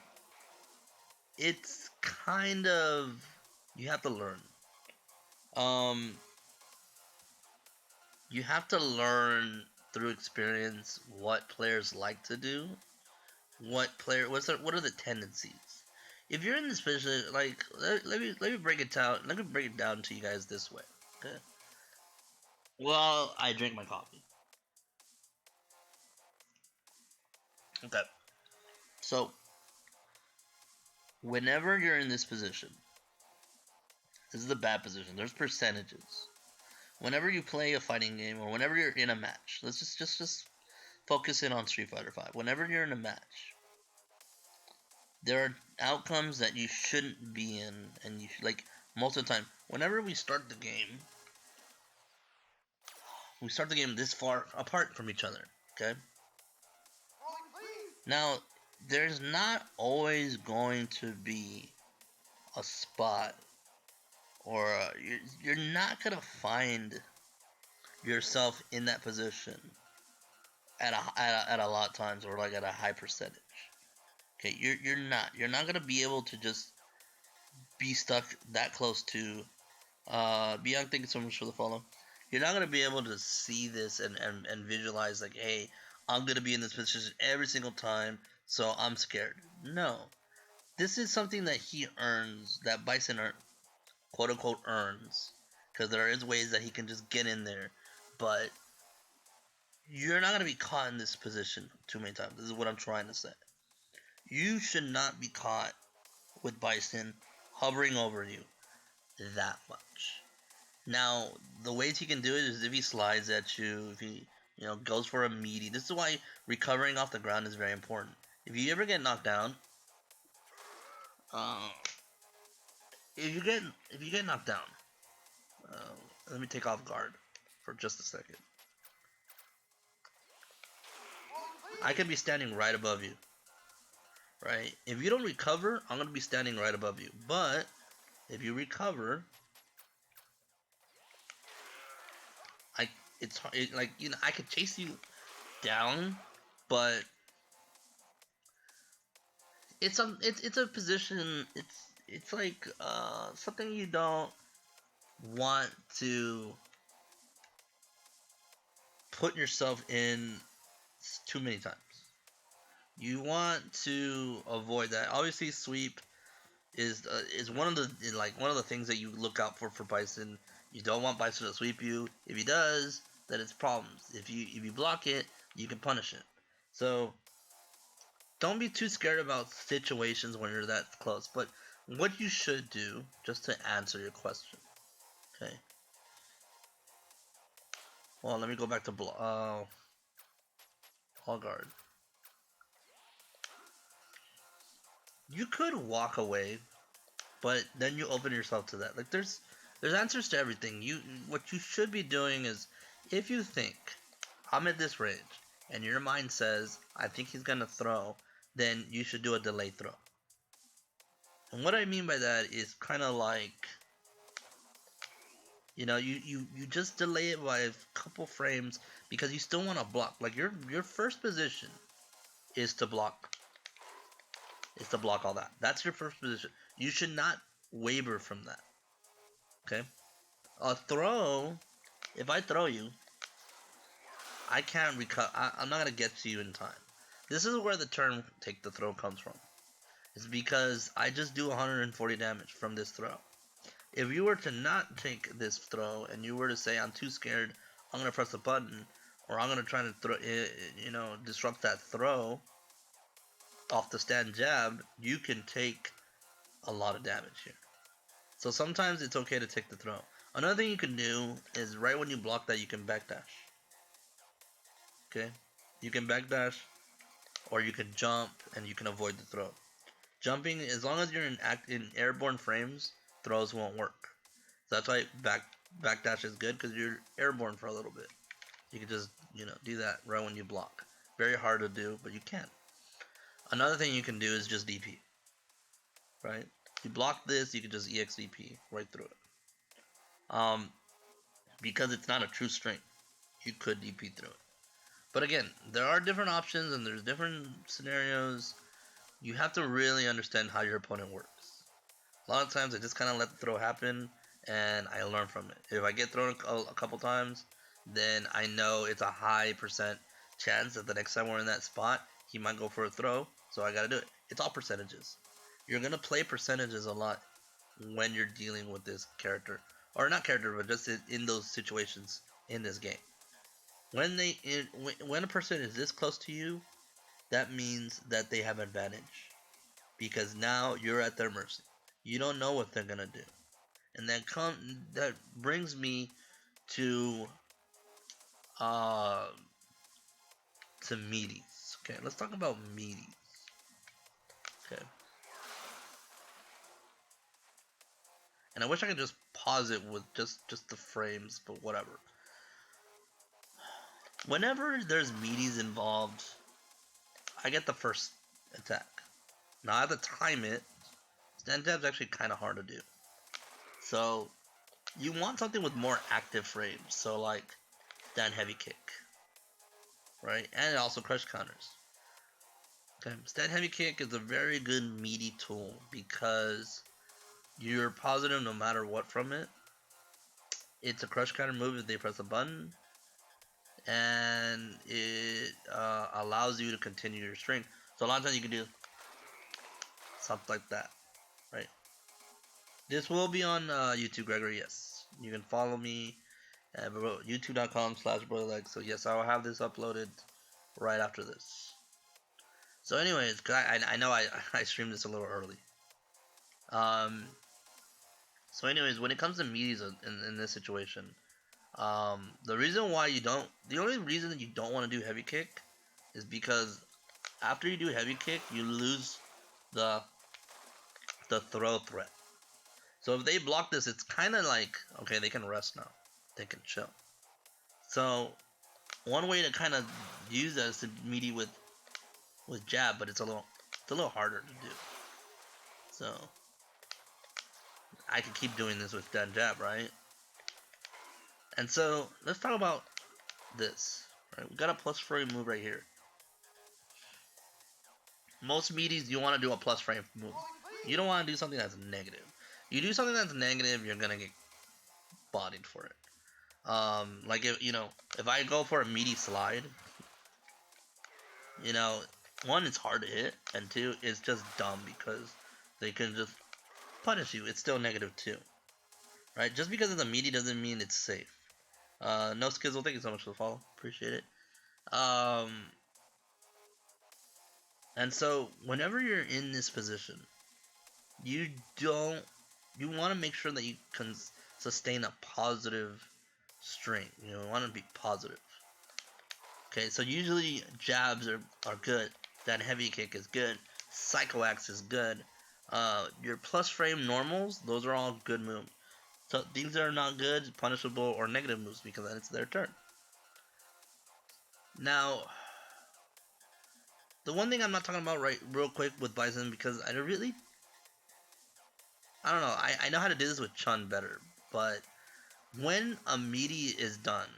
it's kind of you have to learn. Um, you have to learn through experience what players like to do. What are the tendencies? If you're in this position, like let me break it down. Let me break it down to you guys this way. Okay. Well, I drink my coffee. Okay. So whenever you're in this position, this is the bad position. There's percentages. Whenever you play a fighting game or whenever you're in a match, let's just focus in on Street Fighter V. Whenever you're in a match, there are outcomes that you shouldn't be in, and like most of the time. Whenever we start the game this far apart from each other. Okay. Now, there's not always going to be a spot, or you're not gonna find yourself in that position at a lot of times, or like at a high percentage. Okay, you're not gonna be able to just be stuck that close to Beyond. Thank you so much for the follow. You're not gonna be able to see this and visualize like, hey, I'm gonna be in this position every single time, so I'm scared. No, this is something that he earns, that Bison quote unquote earns, because there is ways that he can just get in there, but you're not gonna be caught in this position too many times. This is what I'm trying to say. You should not be caught with Bison hovering over you that much. Now, the ways he can do it is if he slides at you, if he goes for a meaty. This is why recovering off the ground is very important. If you ever get knocked down, uh, if you get knocked down, let me take off guard. for just a second. I could be standing right above you, right? If you don't recover, I'm gonna be standing right above you. But if you recover, I like I could chase you down, but it's a position. It's like something you don't want to put yourself in too many times. You want to avoid that. Obviously, sweep is one of the one of the things that you look out for Bison. You don't want Bison to sweep you. If he does, then it's problems. If you block it, you can punish it. So don't be too scared about situations when you're that close. But what you should do, just to answer your question, okay? Well, let me go back to All Guard. You could walk away, but then you open yourself to that. Like there's answers to everything. What you should be doing is, if you think I'm at this range and your mind says I think he's gonna throw, then you should do a delay throw. And what I mean by that is kind of like, you just delay it by a couple frames because you still want to block. Like your first position is to block, all that. That's your first position. You should not waver from that. Okay. A throw. If I throw you, I can't recover. I'm not gonna get to you in time. This is where the term "take the throw" comes from. It's because I just do 140 damage from this throw. If you were to not take this throw and you were to say I'm too scared, I'm gonna press a button, or I'm gonna try to throw, disrupt that throw off the stand jab, you can take a lot of damage here. So sometimes it's okay to take the throw. Another thing you can do is right when you block that, you can backdash. Okay, you can backdash, or you can jump and you can avoid the throw. Jumping, as long as you're in airborne frames, throws won't work. So that's why backdash is good, because you're airborne for a little bit. You can just do that right when you block. Very hard to do, but you can. Another thing you can do is just DP. Right? You block this, you can just EXDP right through it. Because it's not a true string, you could DP through it. But again, there are different options and there's different scenarios. You have to really understand how your opponent works. A lot of times I just kind of let the throw happen and I learn from it. If I get thrown a couple times, then I know it's a high percent chance that the next time we're in that spot, he might go for a throw, so I gotta do it. It's all percentages. You're gonna play percentages a lot when you're dealing with this character. Or not character, but just in those situations in this game. When a person is this close to you, that means that they have advantage, because now you're at their mercy. You don't know what they're gonna do, and that brings me to uh meaties. Okay, let's talk about meaties. Okay, and I wish I could just pause it with just the frames, but whatever. Whenever there's meaties involved, I get the first attack. Now I have to time it. Stand jab's actually kind of hard to do. So you want something with more active frames. So like stand heavy kick, right? And it also crush counters. Okay, stand heavy kick is a very good meaty tool because you're positive no matter what from it. It's a crush counter move if they press a button, and it allows you to continue your string. So a lot of times you can do something like that, right? This will be on YouTube, Gregory. Yes, you can follow me at youtube.com/broilerleg. So yes, I will have this uploaded right after this. So anyways, cause I know I streamed this a little early. Um. So anyways, when it comes to meaties in this situation, the only reason that you don't want to do heavy kick is because after you do heavy kick, you lose the throw threat. So if they block this, it's kind of like, okay, they can rest now, they can chill. So one way to kind of use that is to meet with jab, but it's a little harder to do. So I can keep doing this with that jab, right? And so let's talk about this. Right, we got a plus frame move right here. Most meaties, you want to do a plus frame move. You don't want to do something that's negative. You do something that's negative, you're gonna get bodied for it. Like if I go for a meaty slide, you know, one, it's hard to hit, and two, it's just dumb because they can just punish you. It's still negative two, right? Just because it's a meaty doesn't mean it's safe. No Skizzle, thank you so much for the follow. Appreciate it. Um, and so whenever you're in this position, you don't you want to make sure that you can sustain a positive string. You know, you want to be positive. Okay, so usually jabs are good. That heavy kick is good. Psycho Axe is good. Your plus frame normals, those are all good moves. So things that are not good, punishable, or negative moves because then it's their turn. Now, the one thing I'm not talking about right real quick with Bison because I don't know, I know how to do this with Chun better, but when a meaty is done,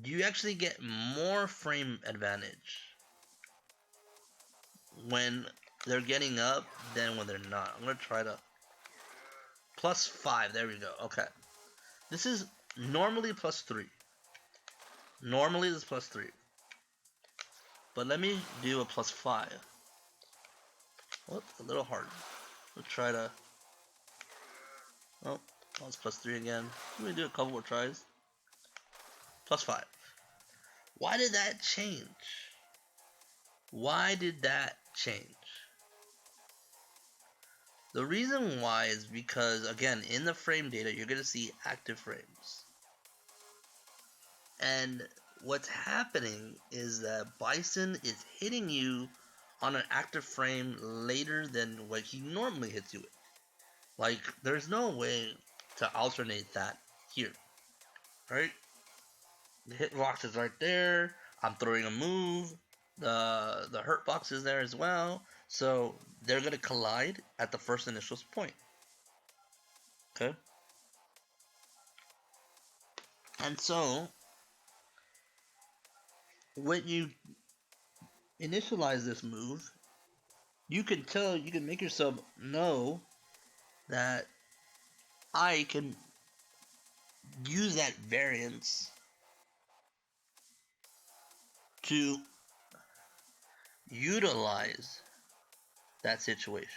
you actually get more frame advantage when they're getting up than when they're not. I'm gonna try to plus 5. There we go. Okay, this is normally plus 3. Normally this is plus 3, but let me do a plus 5. Oh, a little hard. We'll try to. Oh, that was plus 3 again. Let me do a couple more tries. Plus 5. Why did that change? Why did that change? The reason why is because, again, in the frame data, you're going to see active frames. And what's happening is that Bison is hitting you on an active frame later than what he normally hits you with. Like, there's no way to alternate that here, right? The hitbox is right there. I'm throwing a move. The hurt box is there as well. So they're gonna collide at the first initial point. Okay. And so when you initialize this move, you can make yourself know that I can use that variance to utilize that situation.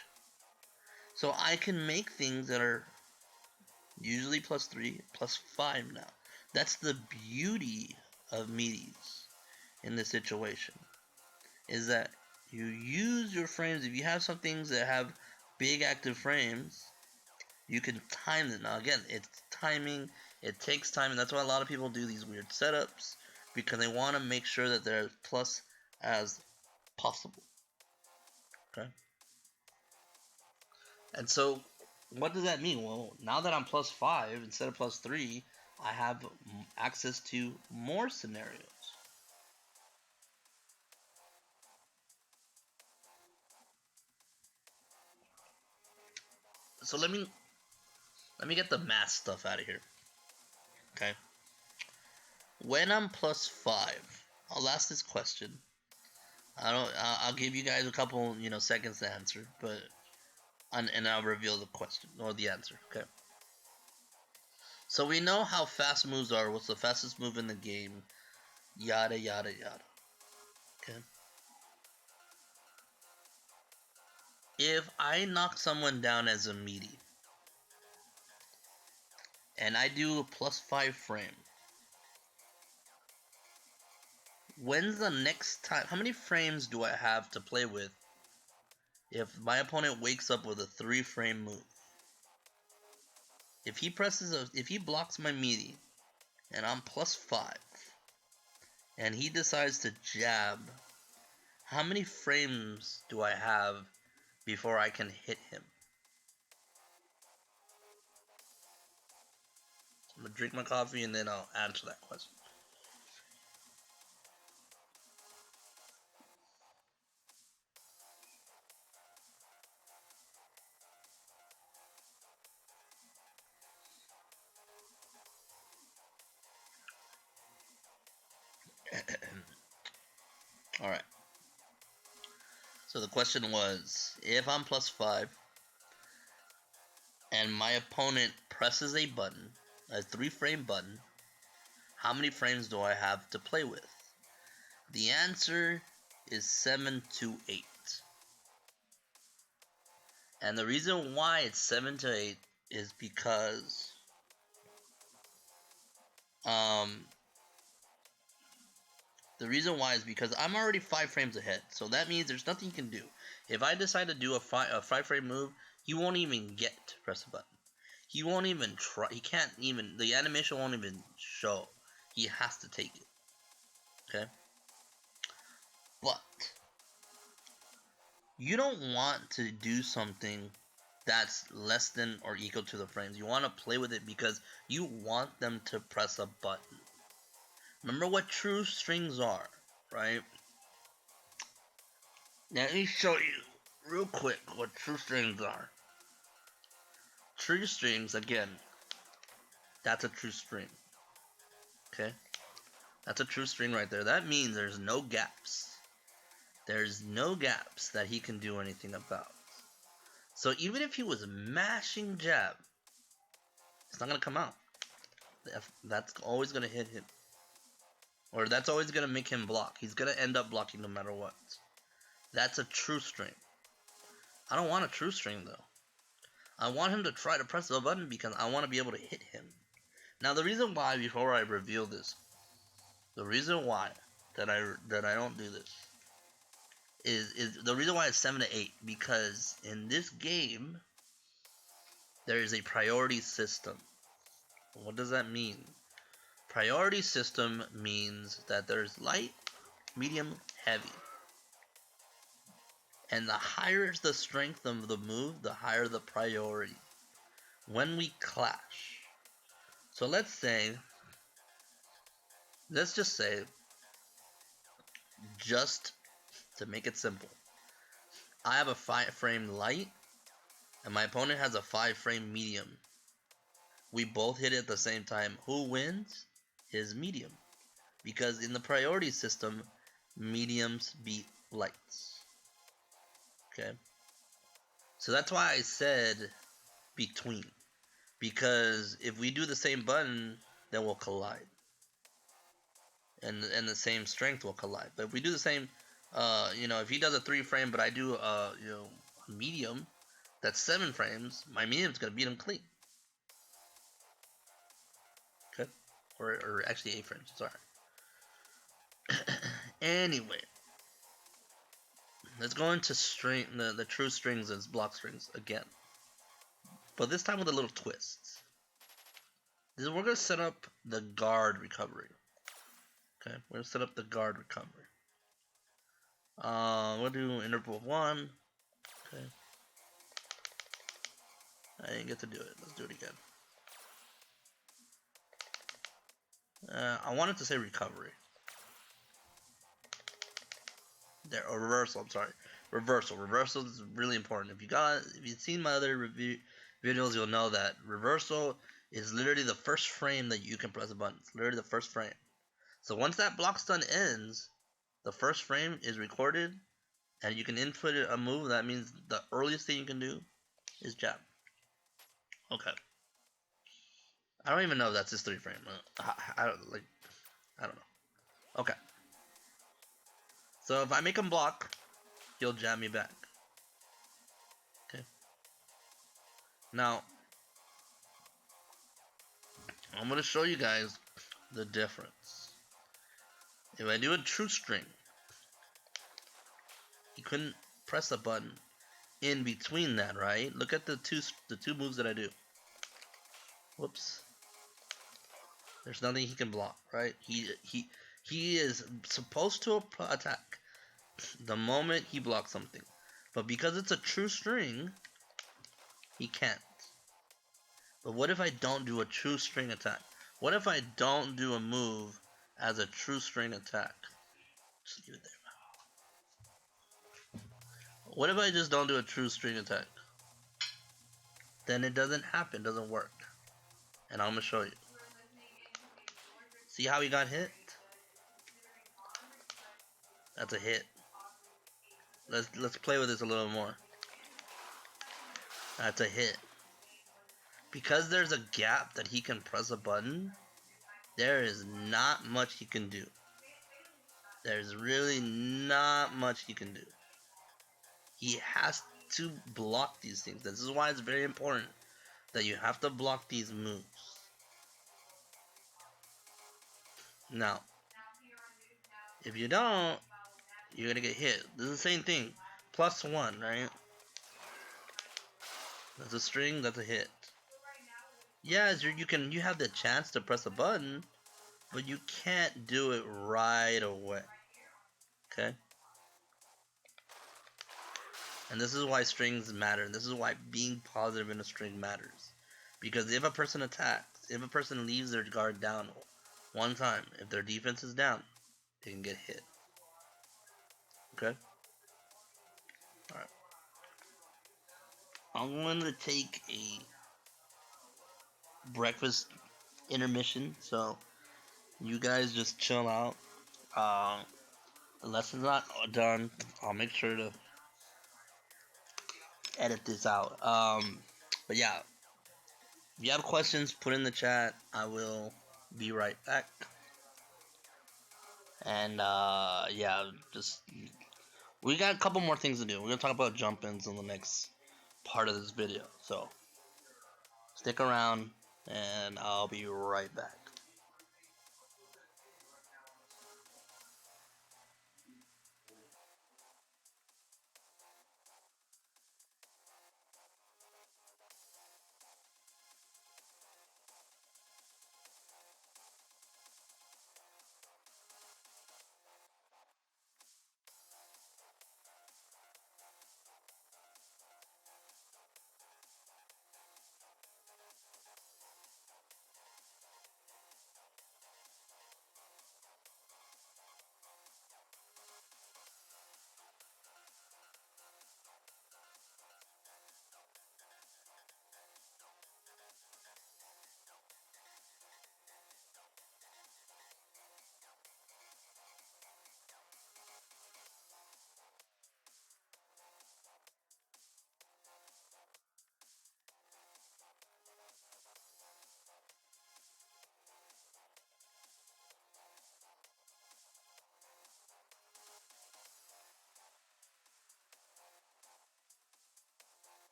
So I can make things that are usually plus 3, plus 5 now. That's the beauty of meaties in this situation. Is that you use your frames. If you have some things that have big active frames, you can time them. Now again, it's timing. It takes time, and that's why a lot of people do these weird setups because they want to make sure that they're as plus as possible. Okay. And so, what does that mean? Well, now that I'm plus 5 instead of plus 3, I have access to more scenarios. So let me get the math stuff out of here. Okay. When I'm plus 5, I'll ask this question. I'll give you guys a couple seconds to answer, but and I'll reveal the question or the answer. Okay. So we know how fast moves are. What's the fastest move in the game? Yada yada yada. Okay. If I knock someone down as a meaty and I do a plus 5 frame, when's the next time? How many frames do I have to play with if my opponent wakes up with a 3 frame move? If he blocks my meaty and I'm plus 5 and he decides to jab, how many frames do I have before I can hit him? I'm gonna drink my coffee and then I'll answer that question. All right. So the question was, if I'm +5 and my opponent presses a button, a 3-frame button, how many frames do I have to play with? The answer is 7 to 8. And the reason why it's 7 to 8 is because um the reason why is because I'm already 5 frames ahead. So that means there's nothing you can do. If I decide to do a 5-frame move, he won't even get to press a button. He won't even try. He can't even. The animation won't even show. He has to take it. Okay? But you don't want to do something that's less than or equal to the frames. You want to play with it because you want them to press a button. Remember what true strings are, right? Now, let me show you real quick what true strings are. True strings, again, that's a true string. Okay? That's a true string right there. That means there's no gaps. There's no gaps that he can do anything about. So even if he was mashing jab, it's not going to come out. That's always going to hit him. Or that's always going to make him block. He's going to end up blocking no matter what. That's a true string. I don't want a true string though. I want him to try to press the button because I want to be able to hit him. Now the reason why, before I reveal this, the reason why that I don't do this is the reason why it's 7 to 8, because in this game there is a priority system. What does that mean? Priority system means that there's light, medium, heavy. And the higher the strength of the move, the higher the priority when we clash. So let's just say, just to make it simple, I have a 5-frame light and my opponent has a 5-frame medium. We both hit it at the same time. Who wins? His medium. Because in the priority system, mediums beat lights. Okay? So that's why I said between. Because if we do the same button, then we'll collide. And the same strength will collide. But if we do the same, if he does a 3-frame, but I do a medium, that's 7 frames, my medium's gonna beat him clean. Okay? Or actually 8 frames, sorry. Anyway, let's go into the true strings as block strings again. But this time with a little twist. We're going to set up the guard recovery. Okay, we're going to set up the guard recovery. We'll do interval of 1. Okay. I didn't get to do it. Let's do it again. I wanted to say recovery. There, or reversal, I'm sorry. Reversal. Reversal is really important. If you've seen my other videos, you'll know that reversal is literally the first frame that you can press a button. It's literally the first frame. So once that block stun ends, the first frame is recorded, and you can input a move. That means the earliest thing you can do is jab. Okay. I don't even know if that's his 3-frame. I don't know. Okay. So if I make him block, he'll jab me back. Okay. Now, I'm going to show you guys the difference. If I do a true string, he couldn't press a button in between that, right? Look at the two moves that I do. Whoops. There's nothing he can block, right? He is supposed to attack the moment he blocks something. But because it's a true string, he can't. But what if I don't do a true string attack? What if I don't do a move as a true string attack? Just leave it there. What if I just don't do a true string attack? Then it doesn't happen, doesn't work. And I'm gonna show you. See how he got hit? That's a hit. Let's play with this a little more. That's a hit. Because there's a gap that he can press a button, there is not much he can do. There's really not much he can do. He has to block these things. This is why it's very important that you have to block these moves. Now, if you don't, you're gonna get hit. This is the same thing. +1, right? That's a string, that's a hit. Yes, you have the chance to press a button, but you can't do it right away. Okay? And this is why strings matter. This is why being positive in a string matters. Because if a person attacks, if a person leaves their guard down one time, if their defense is down, they can get hit. Okay? Alright. I'm going to take a breakfast intermission, so you guys just chill out. The lesson's not done. I'll make sure to edit this out. But yeah, if you have questions, put in the chat. I will be right back. And yeah, just we got a couple more things to do. We're gonna talk about jump ins in the next part of this video. So stick around, and I'll be right back.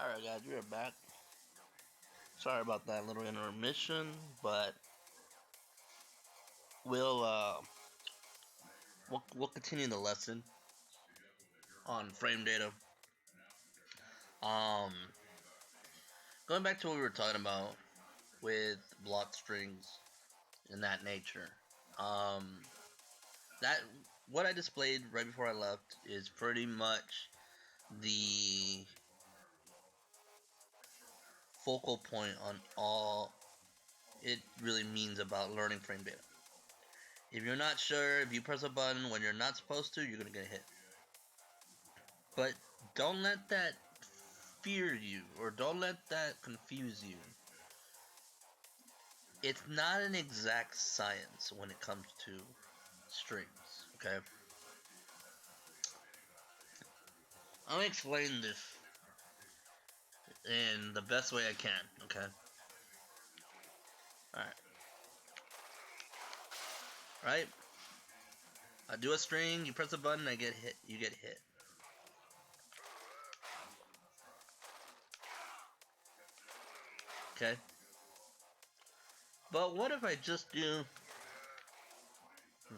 Alright guys, we are back. Sorry about that little intermission, but we'll we'll continue the lesson on frame data. Um Going back to what we were talking about with block strings and that nature. Um that what I displayed right before I left is pretty much the focal point on all it really means about learning frame data. If you're not sure, if you press a button when you're not supposed to, you're gonna get hit. But don't let that fear you, or don't let that confuse you. It's not an exact science when it comes to strings, okay? I'm gonna explain this in the best way I can, okay? Alright. Right? I do a string, you press a button, I get hit, you get hit. Okay? But what if I just do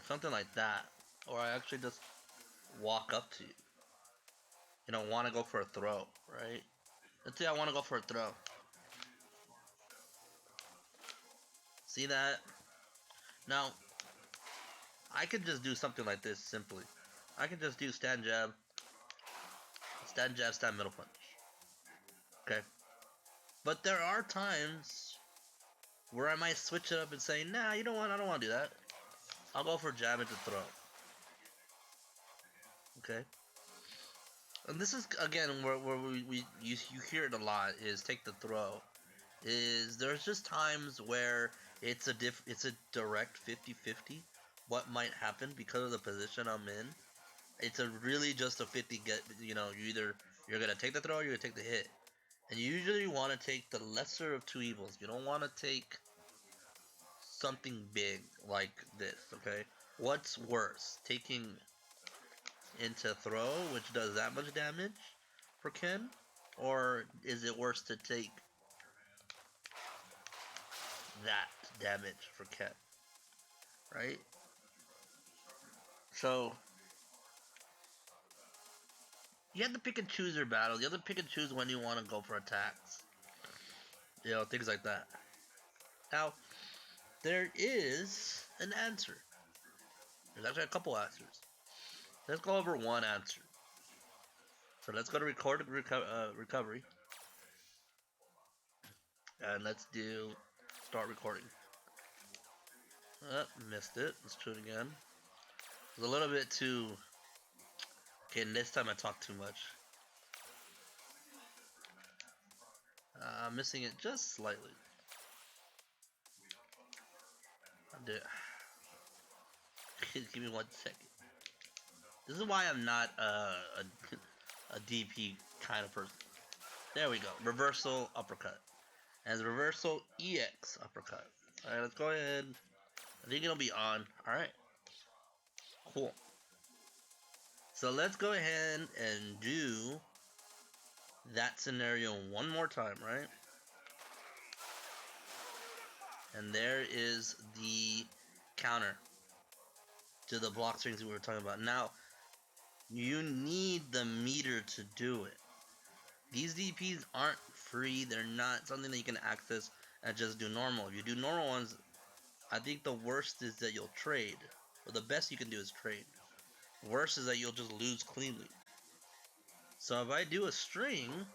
something like that? Or I actually just walk up to you. You know, want to go for a throw, right? Let's say I want to go for a throw. See that? Now, I could just do something like this simply. I could just do stand jab, stand middle punch. Okay? But there are times where I might switch it up and say, nah, you know what? I don't want to do that. I'll go for jab into throw. Okay? And this is, again, where you hear it a lot, is take the throw. Is there's just times where it's a direct 50-50 what might happen because of the position I'm in. It's a really just a 50 get, you're gonna take the throw or you're gonna take the hit. And you usually want to take the lesser of two evils. You don't want to take something big like this, okay? What's worse, taking into throw, which does that much damage for Ken? Or is it worse to take that damage for Ken? Right? So, you have to pick and choose your battles. You have to pick and choose when you want to go for attacks. Things like that. Now, there is an answer. There's actually a couple answers. Let's go over one answer. So let's go to recovery. And let's do start recording. Missed it. Let's try it again. It's a little bit too... Okay, this time I talk too much. I'm missing it just slightly. Give me 1 second. This is why I'm not a DP kind of person. There we go. Reversal uppercut. As reversal EX uppercut. Alright, let's go ahead. I think it'll be on. Alright. Cool. So let's go ahead and do that scenario one more time, right? And there is the counter to the block strings we were talking about. Now, you need the meter to do it. These DPs aren't free. They're not something that you can access and just do normal. If you do normal ones, I think the worst is that you'll trade. Or the best you can do is trade. Worst is that you'll just lose cleanly. So if I do a string,